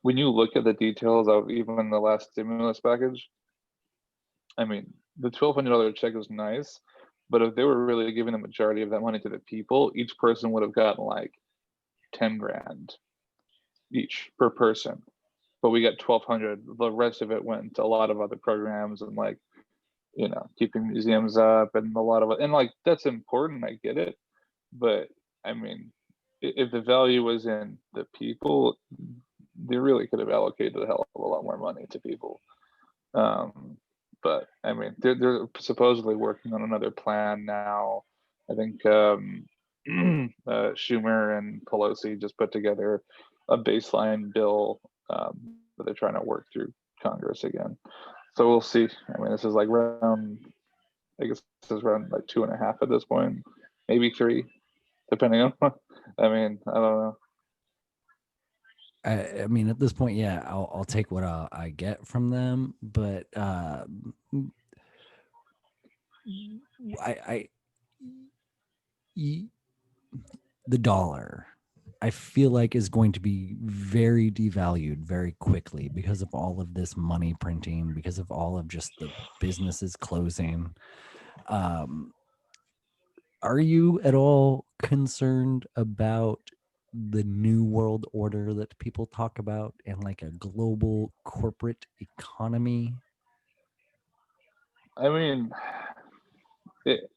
when you look at the details of even the last stimulus package, I mean, the $1,200 check is nice, but if they were really giving the majority of that money to the people, each person would have gotten like 10 grand. each per person, but we got 1,200. The rest of it went to a lot of other programs and like, keeping museums up and a lot of it. And like, that's important. I get it. But I mean, if the value was in the people, they really could have allocated a hell of a lot more money to people. Um, but I mean, they're supposedly working on another plan now. I think Schumer and Pelosi just put together a baseline bill that they're trying to work through Congress again. So we'll see. I mean, this is like round, I guess this is around like 2.5 at this point, maybe 3, depending on. I mean, I don't know. I mean, at this point, yeah, I'll take what I get from them, but I the dollar, I feel like, is going to be very devalued very quickly because of all of this money printing, because of all of just the businesses closing. Are you at all concerned about the new world order that people talk about and like a global corporate economy? I mean, it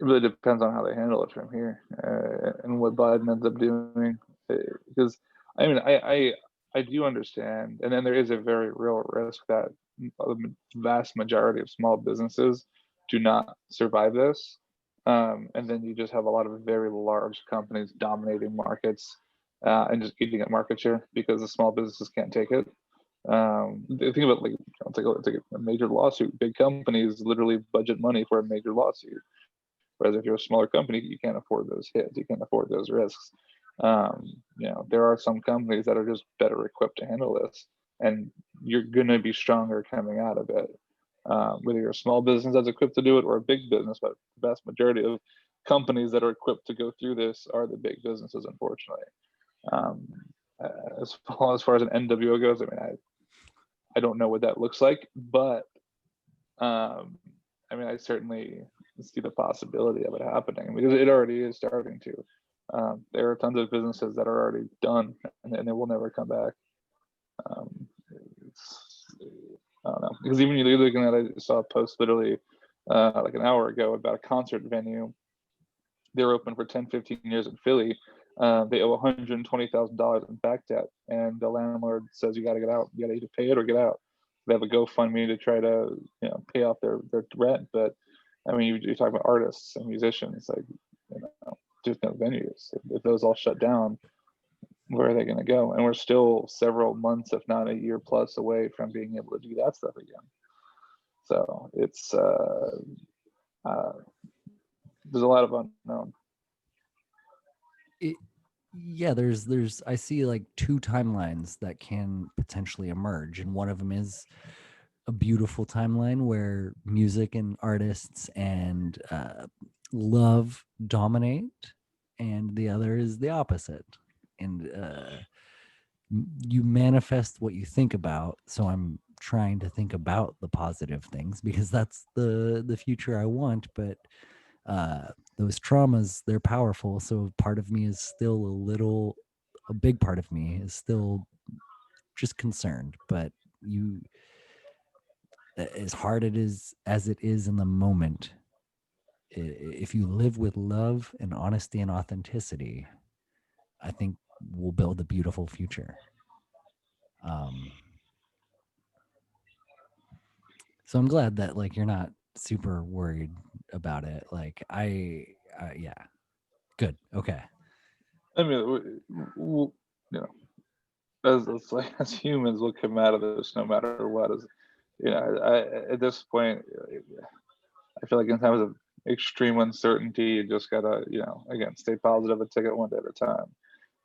really depends on how they handle it from here, and what Biden ends up doing. Because I mean, I do understand, and then there is a very real risk that the vast majority of small businesses do not survive this, and then you just have a lot of very large companies dominating markets, and just eating at market share because the small businesses can't take it. Think about like it's like a major lawsuit. Big companies literally budget money for a major lawsuit. Whereas if you're a smaller company, you can't afford those hits, you can't afford those risks. There are some companies that are just better equipped to handle this, and you're going to be stronger coming out of it. Whether you're a small business that's equipped to do it or a big business, but the vast majority of companies that are equipped to go through this are the big businesses, unfortunately. Um, as far as an NWO goes, I mean, I don't know what that looks like, but um, I mean, I certainly see the possibility of it happening because it already is starting to. There are tons of businesses that are already done and they will never come back. Um, it's, I don't know, because even you're looking at, I saw a post literally like an hour ago about a concert venue. They're open for 10, 15 years in Philly. They owe $120,000 in back debt, and the landlord says you got to get out. You got to either pay it or get out. They have a GoFundMe to try to pay off their rent. But I mean, you're talking about artists and musicians, like there's no venues. If those all shut down, where are they going to go? And we're still several months, if not a year plus, away from being able to do that stuff again. So it's there's a lot of unknown. Yeah, there's I see like two timelines that can potentially emerge, and one of them is a beautiful timeline where music and artists and love dominate, and the other is the opposite. And you manifest what you think about. So I'm trying to think about the positive things because that's the future I want. But those traumas, they're powerful. So part of me is still a big part of me is still just concerned. But you, as hard it is as it is in the moment, if you live with love and honesty and authenticity, I think we'll build a beautiful future. Um, so I'm glad that like you're not super worried about it. Like yeah, good, okay. I mean, as like as humans, we'll come out of this no matter what. As at this point, I feel like in times of extreme uncertainty, you just gotta, again, stay positive and take it one day at a time.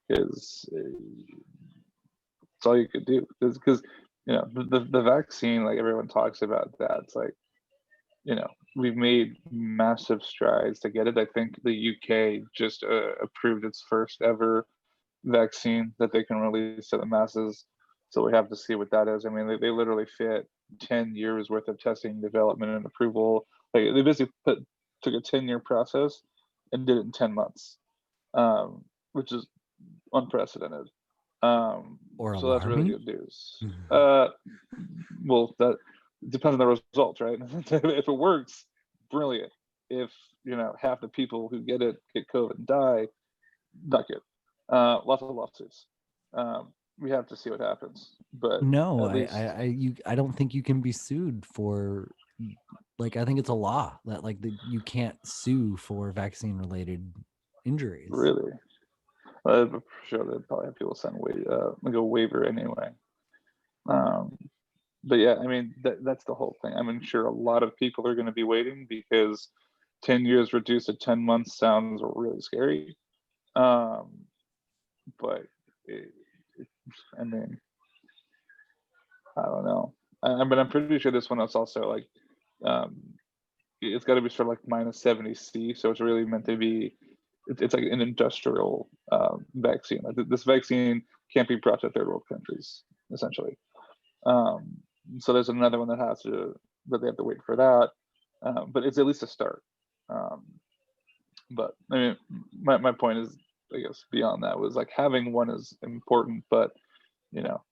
Because it's all you could do. Because the vaccine, like everyone talks about that. It's like we've made massive strides to get it. I think the UK just approved its first ever vaccine that they can release to the masses. So we have to see what that is. I mean, they literally fit 10 years worth of testing, development, and approval. Like they basically took a 10-year process and did it in 10 months, which is unprecedented. Or So that's really alarming? good news. Well, that depends on the results, right? If it works, brilliant. If half the people who get COVID and die, not good. Lots of lawsuits. We have to see what happens, but No, at least I don't think you can be sued for, like, I think it's a law that you can't sue for vaccine related injuries. really, for sure they'd probably have people send like a waiver anyway. Um, but yeah, I mean that's the whole thing. I'm sure a lot of people are going to be waiting because 10 years reduced to 10 months sounds really scary. Um, but it, it, I mean, I don't know. But I'm pretty sure this one is also like, um, it's got to be sort of like -70 C, so it's really meant to be. It's like an industrial vaccine. Like this vaccine can't be brought to third world countries, essentially. Um, so there's another one that they have to wait for that, but it's at least a start. Um, but I mean, my point is, I guess beyond that was like having one is important, but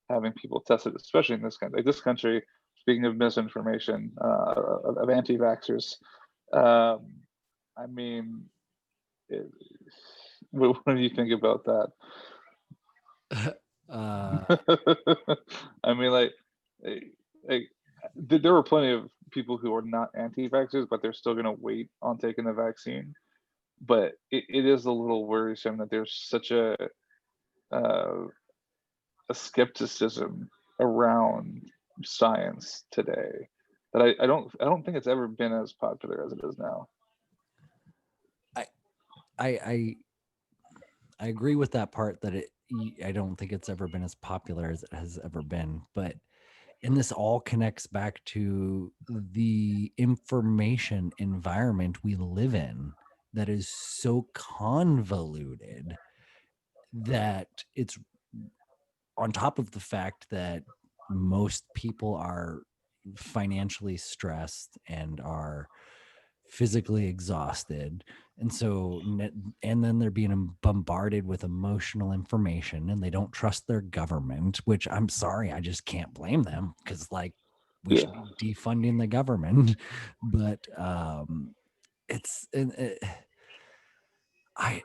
having people tested, especially in this country. Like this country, speaking of misinformation, of anti-vaxxers, um, I mean, it, what do you think about that? uh, I mean, eh, like, there were plenty of people who are not anti-vaxxers, but they're still going to wait on taking the vaccine. But it is a little worrisome that there's such uh, a skepticism around science today that I don't think it's ever been as popular as it is now. I I I agree with that part that I don't think it's ever been as popular as it has ever been, but and this all connects back to the information environment we live in that is so convoluted that it's on top of the fact that most people are financially stressed and are physically exhausted, and and then they're being bombarded with emotional information and they don't trust their government, which I'm sorry, I just can't blame them, because like we should Yeah. be defunding the government. But it's I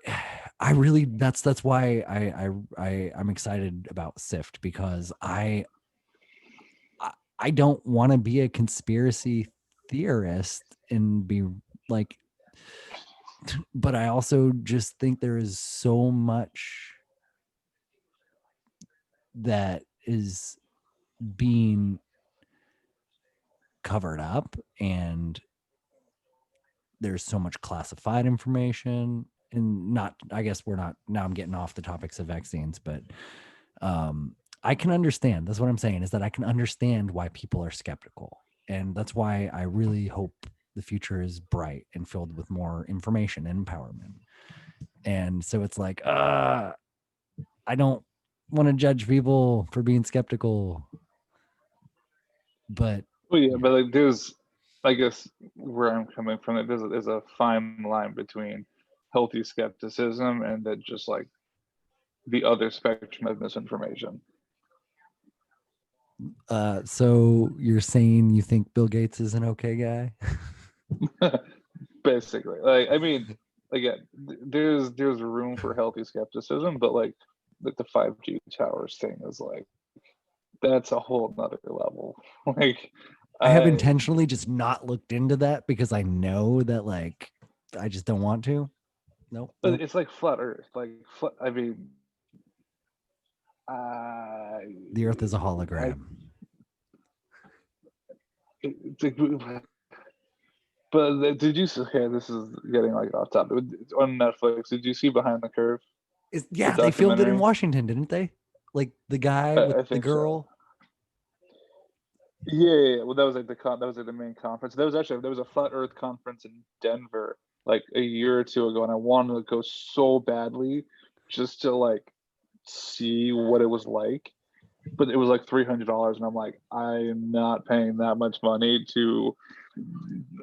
I really that's why I'm excited about Sift, because I don't want to be a conspiracy theorist and be like, but I also just think there is so much that is being covered up, and there's so much classified information. And not, I guess we're not, now I'm getting off the topics of vaccines, but I can understand, that's what I'm saying, is that I can understand why people are skeptical. And that's why I really hope the future is bright and filled with more information and empowerment. And so it's like, I don't want to judge people for being skeptical, but Well, yeah, yeah, but like there's, I guess where I'm coming from, there's a fine line between healthy skepticism and then just like the other spectrum of misinformation. so you're saying you think Bill Gates is an okay guy? Basically, like I mean, again, there's room for healthy skepticism, but like the 5G towers thing is like that's a whole nother level. Like I have I, intentionally just not looked into that because I know that, like, I just don't want to. Nope, but nope. it's like flat Earth. I mean, I, The Earth is a I, hologram. it's like, did you see? Okay, this is getting like off topic. On Netflix, did you see Behind the Curve, the Yeah, they filmed it in documentary? Washington, didn't they? Like the guy with I the think so. girl. Yeah. Well, that was like that was like the main conference. There was a flat Earth conference in Denver like a year or two ago, and I wanted to go so badly just to like see what it was like. But it was like $300, and I'm like, I am not paying that much money to.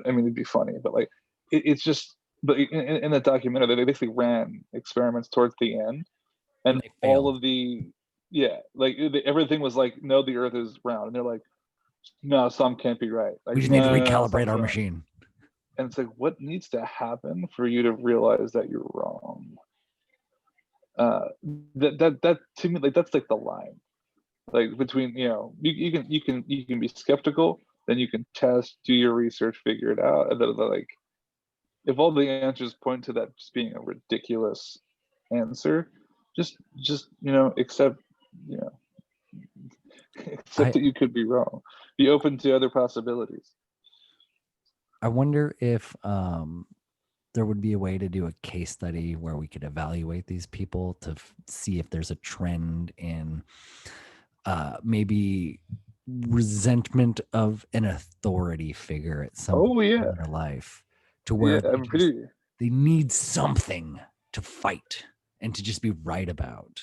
I mean, it'd be funny, but like, it's just. But in the documentary, they basically ran experiments towards the end, And and they all failed. of the yeah, like everything was like, no, the Earth is round, and they're like, no, some can't be right. Like, We just need to no, recalibrate something's our wrong. machine. And it's like, what needs to happen for you to realize that you're wrong? Uh, that to me, like that's like the line, like between you can be skeptical, then you can test, do your research, figure it out, and then like if all the answers point to that just being a ridiculous answer, just accept you know accept I that you could be wrong. Be open to other possibilities. I wonder if there would be a way to do a case study where we could evaluate these people to see if there's a trend in maybe resentment of an authority figure at some Oh point yeah, in their life, to yeah. where I'm pretty. they need something to fight and to just be right about.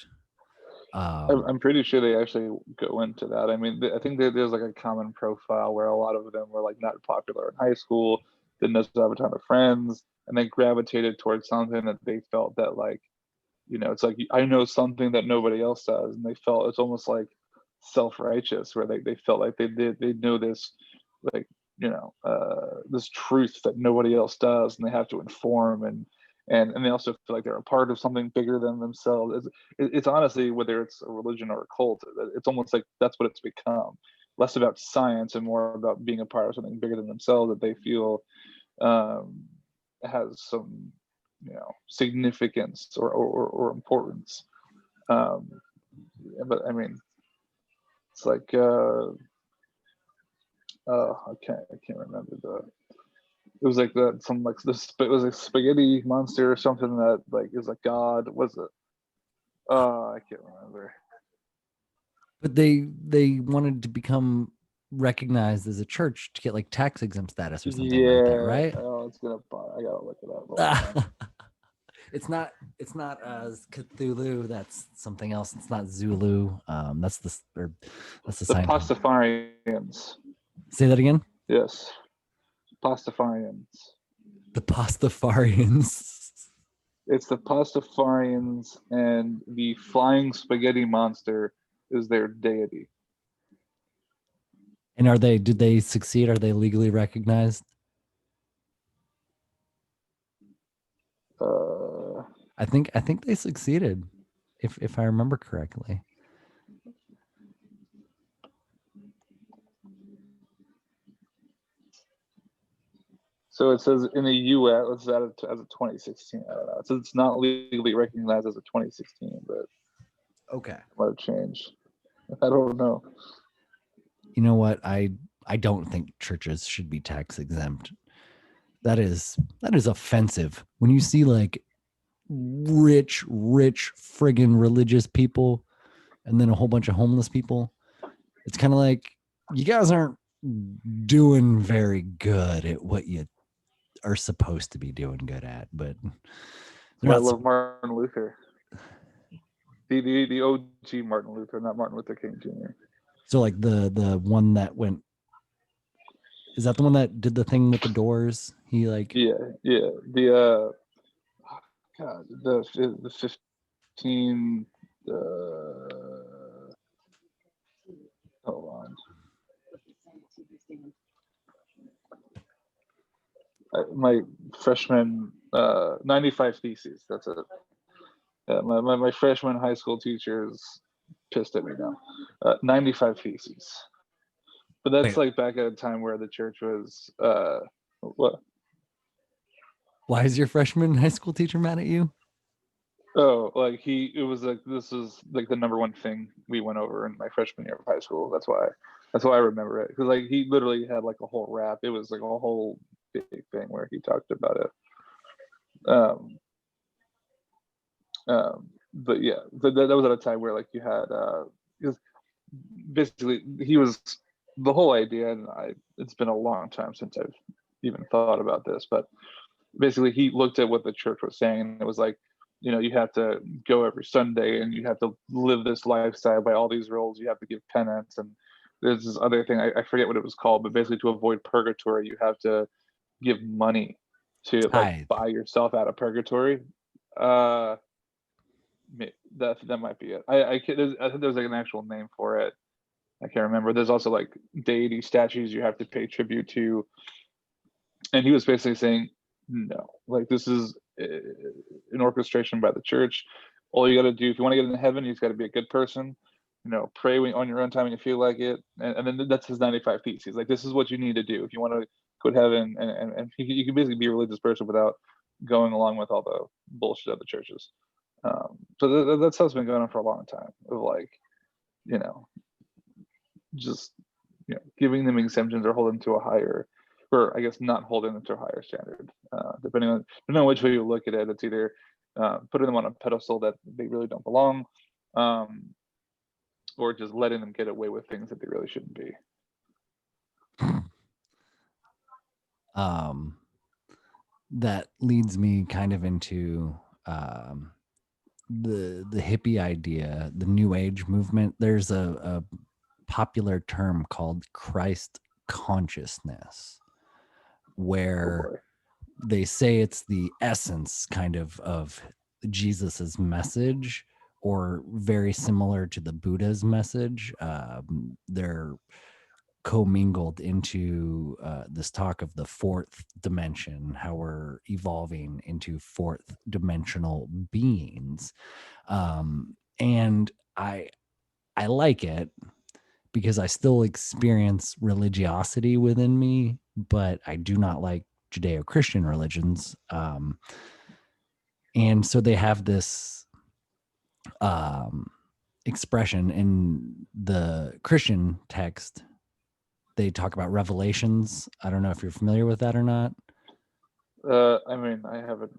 I'm pretty sure they actually go into that. I mean, I think there's like a common profile where a lot of them were like not popular in high school, didn't necessarily have a ton of friends, and they gravitated towards something that they felt that like, it's like I know something that nobody else does, and they felt it's almost like self-righteous, where they felt like they know this, like this truth that nobody else does, and they have to inform and they also feel like they're a part of something bigger than themselves. It's honestly, whether it's a religion or a cult, it's almost like that's what it's become. Less about science and more about being a part of something bigger than themselves that they feel um, has some, significance or importance. Um, but I mean, it's like I can't remember the. It was like that some like this. It was a spaghetti monster or something that like is a god. Was it? I can't remember. But they wanted to become recognized as a church to get like tax exempt status or something like that, Yeah. right? Oh, it's gonna. I gotta look it up. Hold on. It's not as Cthulhu. That's something else. It's not Zulu. That's the The Scientology. Pastafarians. Say that again. Yes, Pastafarians. The Pastafarians. It's the Pastafarians, and the flying spaghetti monster is their deity. And did they succeed? Are they legally recognized? Uh, I think they succeeded, if I remember correctly. so it says in the U.S. Let's add it as a 2016. I don't know. It says it's not legally recognized as a 2016, but Okay. it might have changed. I don't know. You know what? I don't think churches should be tax exempt. That is offensive. When you see like rich friggin' religious people and then a whole bunch of homeless people, it's kind of like you guys aren't doing very good at what you are supposed to be doing good at, but That's they're why I not. love Martin Luther. The OG Martin Luther, not Martin Luther King Jr. So like the one that went, is that the one that did the thing with the doors? He like, Yeah, yeah. The God, the 15. Hold on. My freshman 95 theses. That's it. My freshman high school teacher is pissed at me now. 95 theses. But that's wait, like back at a time where the church was what? why is your freshman high school teacher mad at you? Oh, like it was like this was like the number one thing we went over in my freshman year of high school. That's why I remember it, because like he literally had like a whole rap. It was like a whole big thing where he talked about it. But yeah, that was at a time where like you had because basically he was the whole idea, and it's been a long time since I've even thought about this, but basically he looked at what the church was saying, and it was like, you have to go every Sunday, and you have to live this lifestyle by all these rules. You have to give penance, and there's this other thing, I forget what it was called, but basically to avoid purgatory, you have to give money to like Tithe. buy yourself out of purgatory. uh that might be it. I think there's like an actual name for it. I can't remember. There's also like deity statues you have to pay tribute to, and he was basically saying, no, like this is an orchestration by the church. All you got to do if you want to get into heaven, you've got to be a good person. Pray on your own time when you feel like it, and then that's his 95 theses. Like this is what you need to do if you want to go to heaven, and you can basically be a religious person without going along with all the bullshit of the churches. So that stuff's been going on for a long time. Of like, you know, just giving them exemptions or holding to a higher, or I guess not holding them to a higher standard. Depending on which way you look at it, it's either putting them on a pedestal that they really don't belong, or just letting them get away with things that they really shouldn't be. That leads me kind of into the hippie idea, the New Age movement. There's a popular term called Christ consciousness, where they say it's the essence kind of Jesus's message, or very similar to the Buddha's message. They're commingled into this talk of the fourth dimension, how we're evolving into fourth dimensional beings. And I like it because I still experience religiosity within me, but I do not like Judeo-Christian religions. And so they have this expression in the Christian text. They talk about revelations. I don't know if you're familiar with that or not. I mean, I haven't.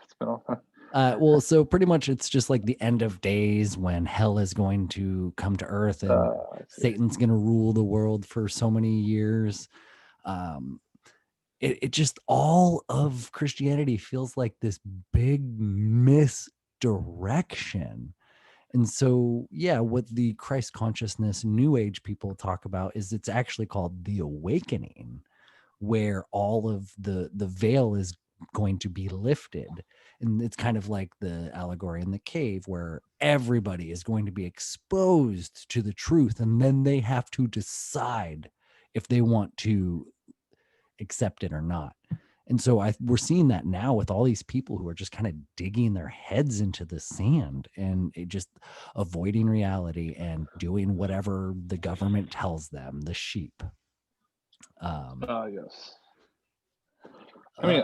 It's been a Well, so pretty much it's just like the end of days when hell is going to come to earth and Satan's going to rule the world for so many years. It just, all of Christianity feels like this big misdirection. And so, yeah, what the Christ consciousness New Age people talk about is it's actually called the awakening, where all of the veil is going to be lifted. And it's kind of like the allegory in the cave, where everybody is going to be exposed to the truth, and then they have to decide if they want to accept it or not. And so we're seeing that now with all these people who are just kind of digging their heads into the sand and just avoiding reality and doing whatever the government tells them, the sheep. Yes. I mean,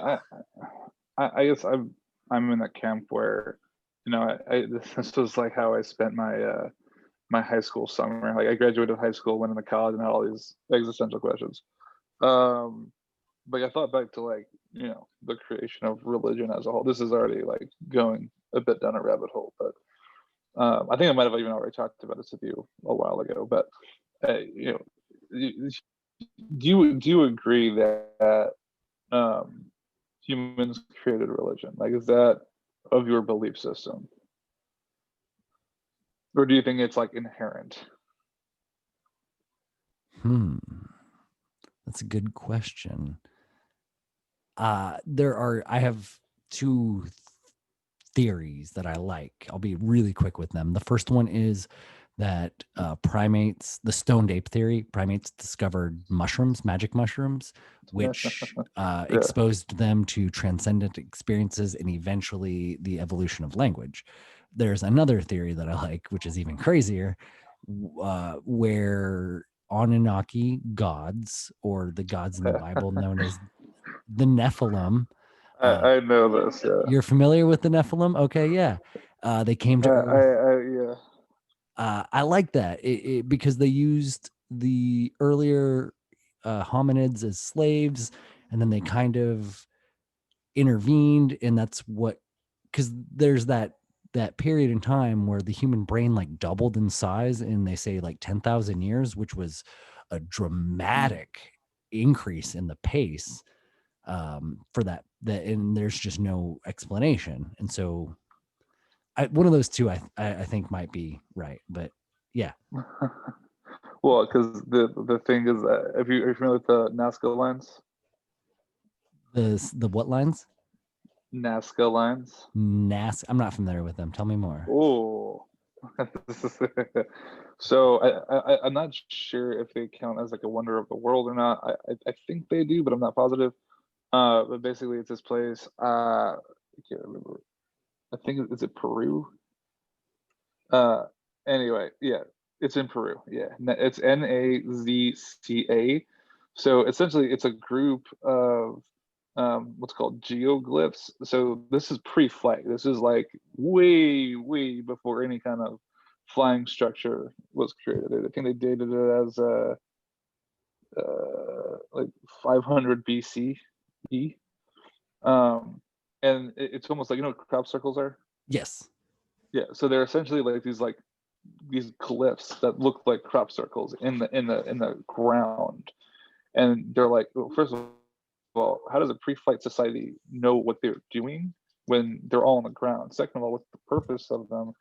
I guess I'm in that camp where, this was like how I spent my high school summer. Like I graduated high school, went into college, and had all these existential questions. But I thought back to like, the creation of religion as a whole. This is already like going a bit down a rabbit hole, but I think I might have even already talked about this with you a while ago. But do you agree that humans created religion? Like, is that of your belief system, or do you think it's like inherent? That's a good question. I have two theories that I like. I'll be really quick with them. The first one is that primates, the stoned ape theory, primates discovered mushrooms, magic mushrooms, which exposed them to transcendent experiences and eventually the evolution of language. There's another theory that I like, which is even crazier, where Anunnaki gods, or the gods in the Bible known as the Nephilim. I know this. Yeah. You're familiar with the Nephilim? Okay, yeah. They came to Earth. I like that because they used the earlier hominids as slaves, and then they kind of intervened, and that's what, because there's that period in time where the human brain like doubled in size in, they say, like 10,000 years, which was a dramatic increase in the pace for that, and there's just no explanation. And so one of those two I think might be right, but yeah. Well, because the thing is, are you familiar with the Nazca lines? The what lines? Nazca lines. I'm not familiar with them. Tell me more. Oh, So I'm not sure if they count as like a wonder of the world or not. I think they do, but I'm not positive. But basically, it's this place. I can't remember. I think is it Peru? Uh, anyway, yeah, it's in Peru. Yeah, it's NAZCA. So essentially, it's a group of what's called geoglyphs. So this is pre-flight. This is like way, way before any kind of flying structure was created. I think they dated it as like 500 BCE. Um, and it's almost like you know what crop circles are. Yes. Yeah, so they're essentially like these glyphs that look like crop circles in the ground, and they're like, well, first of all, how does a pre-flight society know what they're doing when they're all on the ground? Second of all, what's the purpose of them?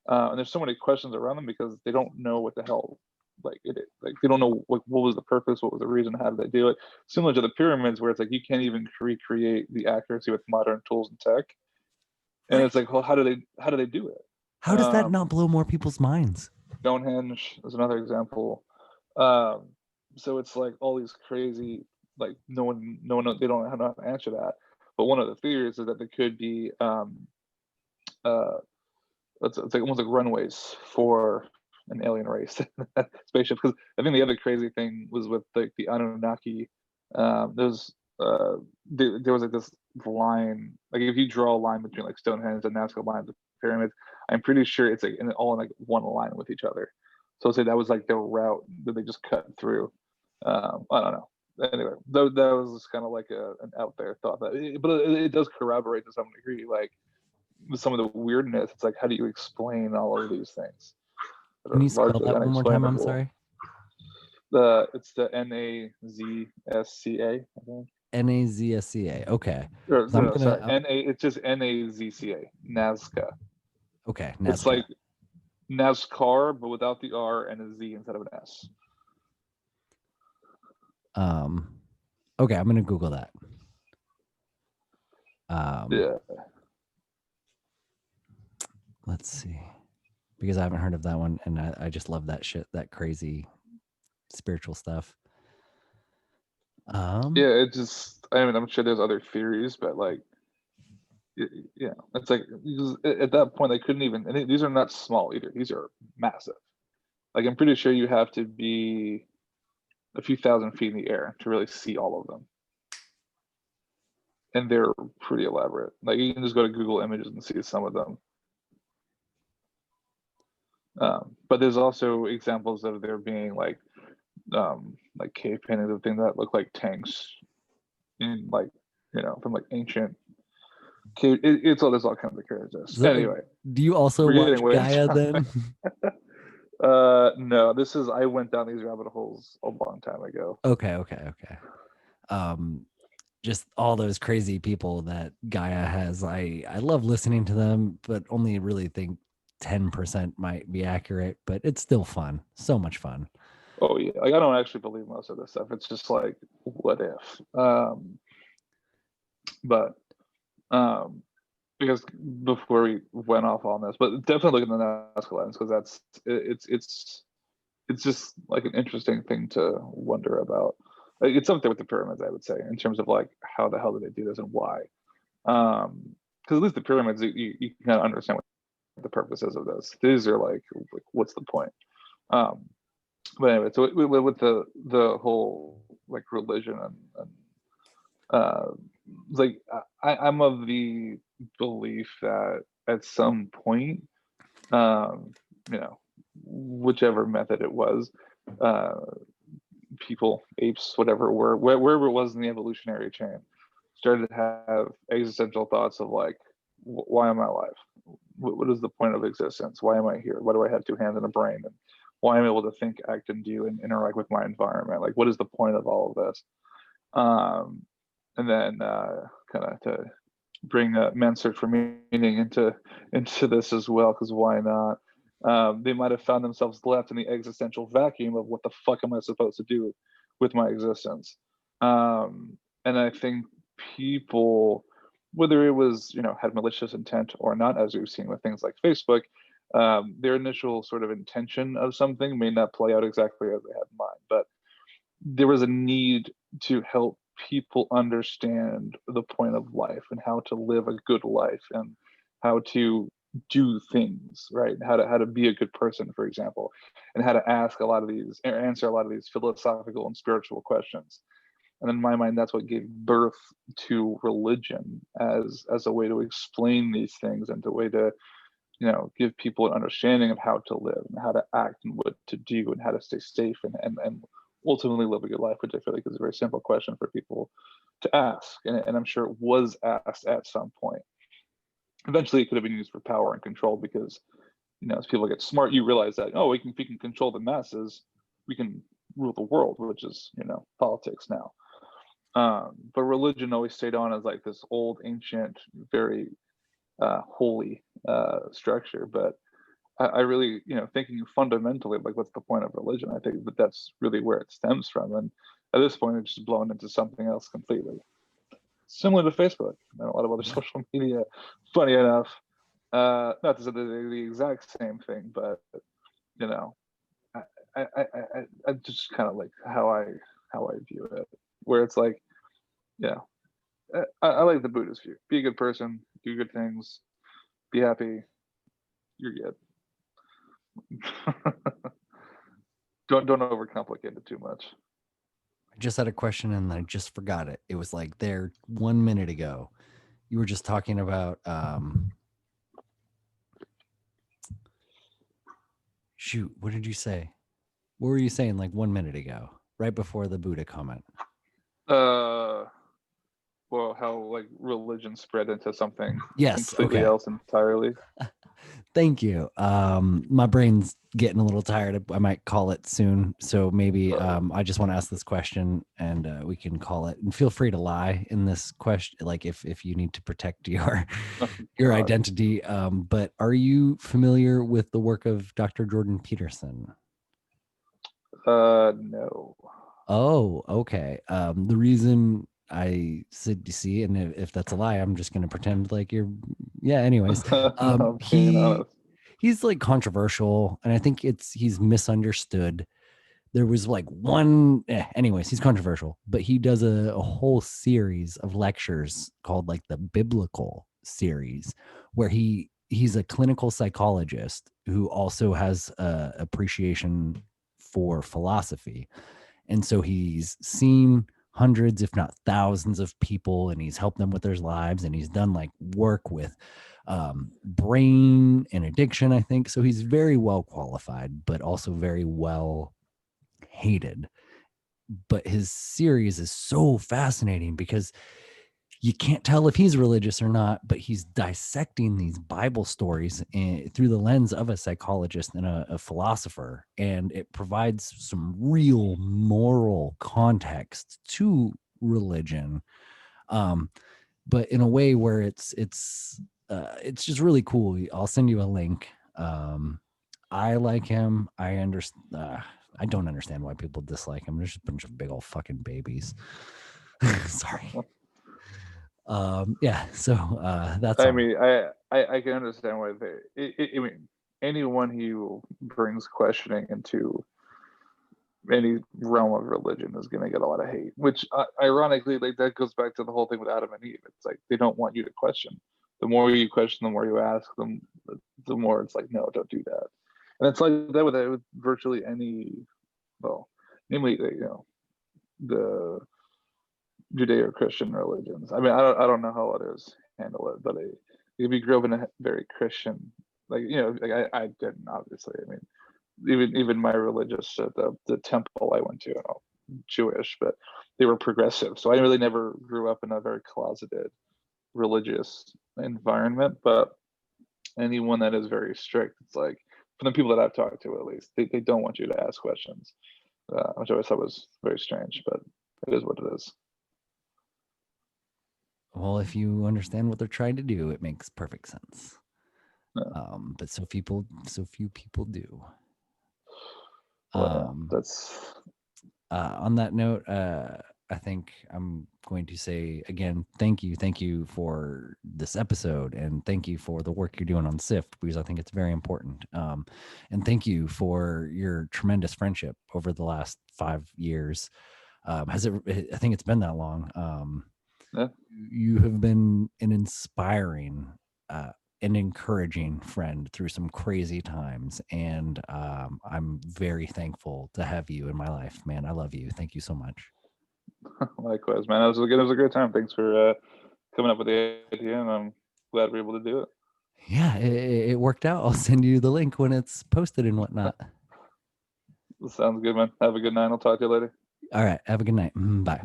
And there's so many questions around them because they don't know what the hell like it is. Like they don't know what was the purpose, what was the reason, how did they do it? Similar to the pyramids, where it's like you can't even recreate the accuracy with modern tools and tech, and Right. it's like, well, how do they do it? How does that not blow more people's minds? Stonehenge is another example. Um, so it's like all these crazy, like no one, they don't know how to answer that. But one of the theories is that there could be, uh, it's like almost like runways for an alien race spaceship. Because I think the other crazy thing was with like the Anunnaki. There's there was like this line, like if you draw a line between like Stonehenge and Nazca lines, the pyramids, I'm pretty sure it's like all in like one line with each other. So say that was like their route that they just cut through. I don't know. Anyway, that was kind of like an out there thought that, but it does corroborate to some degree, like with some of the weirdness. It's like, how do you explain all of these things that Can are you spell largely that one more time? I'm unexplainable? sorry. It's the NAZSCA, I think. NAZSCA. Okay. Or So I'm no, gonna sorry, NA. It's just NAZCA, Nazca. okay, It's Nazca. like NASCAR, but without the R and a Z instead of an S. Um okay, I'm gonna Google that. Um Yeah. let's see. Because I haven't heard of that one and I just love that shit, that crazy spiritual stuff. Um Yeah, it just, I mean, I'm sure there's other theories, but like, yeah, it's like at that point, they couldn't even, and these are not small either. These are massive. Like, I'm pretty sure you have to be a few thousand feet in the air to really see all of them. And they're pretty elaborate. Like, you can just go to Google Images and see some of them. But there's also examples of there being like cave paintings of things that look like tanks in like from like ancient cave. It's all, there's all kinds of craziness. so Anyway, do you also we're watch getting way off Gaia topic. then? No, this is, I went down these rabbit holes a long time ago. Okay. Um just all those crazy people that Gaia has. I love listening to them, but only really think 10% might be accurate, but it's still fun. So much fun. Oh yeah, like I don't actually believe most of this stuff. It's just like, what if? But um, because before we went off on this, but definitely look at the Nazca lens, because it's just like an interesting thing to wonder about. Like, it's up there with the pyramids, I would say, in terms of like how the hell did they do this and why. Because at least the pyramids, you can kind of understand what the purpose is of this. These are like what's the point? Um, but anyway, so with the whole like religion and uh, like I'm of the belief that at some point, um, whichever method it was, uh, people, apes, whatever, wherever it was in the evolutionary chain, started to have existential thoughts of like, why am I alive? What is the point of existence? Why am I here? Why do I have two hands and a brain? And why am I able to think, act, and do and interact with my environment? Like, what is the point of all of this? Um, and then kind of to bring man's search for meaning into this as well, because why not? They might have found themselves left in the existential vacuum of what the fuck am I supposed to do with my existence? And I think people, whether it was had malicious intent or not, as we've seen with things like Facebook, Their initial sort of intention of something may not play out exactly as they had in mind, but there was a need to help people understand the point of life and how to live a good life and how to do things right, how to be a good person, for example, and how to ask a lot of these or answer a lot of these philosophical and spiritual questions. And in my mind, that's what gave birth to religion as a way to explain these things and a way to, give people an understanding of how to live and how to act and what to do and how to stay safe and ultimately live a good life, which I feel like is a very simple question for people to ask. And I'm sure it was asked at some point. Eventually, it could have been used for power and control because, as people get smart, you realize that, oh, we can control the masses, we can rule the world, which is, politics now. But religion always stayed on as like this old, ancient, very holy structure. But I really, thinking fundamentally, like, what's the point of religion? I think that that's really where it stems from. And at this point, it's just blown into something else completely. Similar to Facebook and a lot of other social media, funny enough. Not to say they're the exact same thing, but you know, I, I just kind of like how I view it, where it's like, yeah, I like the Buddhist view. Be a good person, do good things, be happy, you're good. Don't overcomplicate it too much. I just had a question and I just forgot it. It was like there 1 minute ago. You were just talking about shoot, what did you say? What were you saying like 1 minute ago, right before the Buddha comment? Uh, well, how like religion spread into something Yes. completely Okay. else entirely. Thank you. My brain's getting a little tired. I might call it soon. So maybe I just want to ask this question and we can call it. And feel free to lie in this question, like if you need to protect your Oh, your God. identity. But are you familiar with the work of Dr. Jordan Peterson? No. Oh, okay. The reason I said, you see, and if that's a lie, I'm just going to pretend like you're, yeah. Anyways, No, I'm being he honest. he's like controversial, and I think he's misunderstood. There was like anyways, he's controversial, but he does a whole series of lectures called like the biblical series, where he's a clinical psychologist who also has a appreciation for philosophy. And so he's seen hundreds, if not thousands of people, and he's helped them with their lives. And he's done like work with brain and addiction, I think. So he's very well qualified, but also very well hated. But his series is so fascinating because you can't tell if he's religious or not, but he's dissecting these Bible stories through the lens of a psychologist and a philosopher. And it provides some real moral context to religion, um, but in a way where it's just really cool. I'll send you a link. I like him. I understand. I don't understand why people dislike him. There's just a bunch of big old fucking babies. Sorry. Yeah, so that's I all. mean, I can understand why I mean, anyone who brings questioning into any realm of religion is going to get a lot of hate. Which, ironically, like that goes back to the whole thing with Adam and Eve. It's like they don't want you to question. The more you question, the more you ask them, the more it's like, no, don't do that. And it's like that with virtually any, well, namely, the Judeo-Christian religions. I mean, I don't know how others handle it, but if you grew up in a very Christian, like, like I didn't, obviously. I mean, even my religious, the temple I went to, Jewish, but they were progressive, so I really never grew up in a very closeted religious environment. But anyone that is very strict, it's like, from the people that I've talked to, at least, they don't want you to ask questions, which I always thought was very strange, but it is what it is. Well, if you understand what they're trying to do, it makes perfect sense. Yeah. But so few people do. Well, yeah, Um, that's on that note, I think I'm going to say again, thank you for this episode, and thank you for the work you're doing on Sift, because I think it's very important. And thank you for your tremendous friendship over the last 5 years. Has it? I think it's been that long. Yeah. You have been an inspiring and encouraging friend through some crazy times, and I'm very thankful to have you in my life, man. I love you. Thank you so much. Likewise, man. It was a great time. Thanks for coming up with the idea, and I'm glad we're able to do it. Yeah, it worked out. I'll send you the link when it's posted and whatnot. Sounds good, man. Have a good night. I'll talk to you later. All right, have a good night. Bye.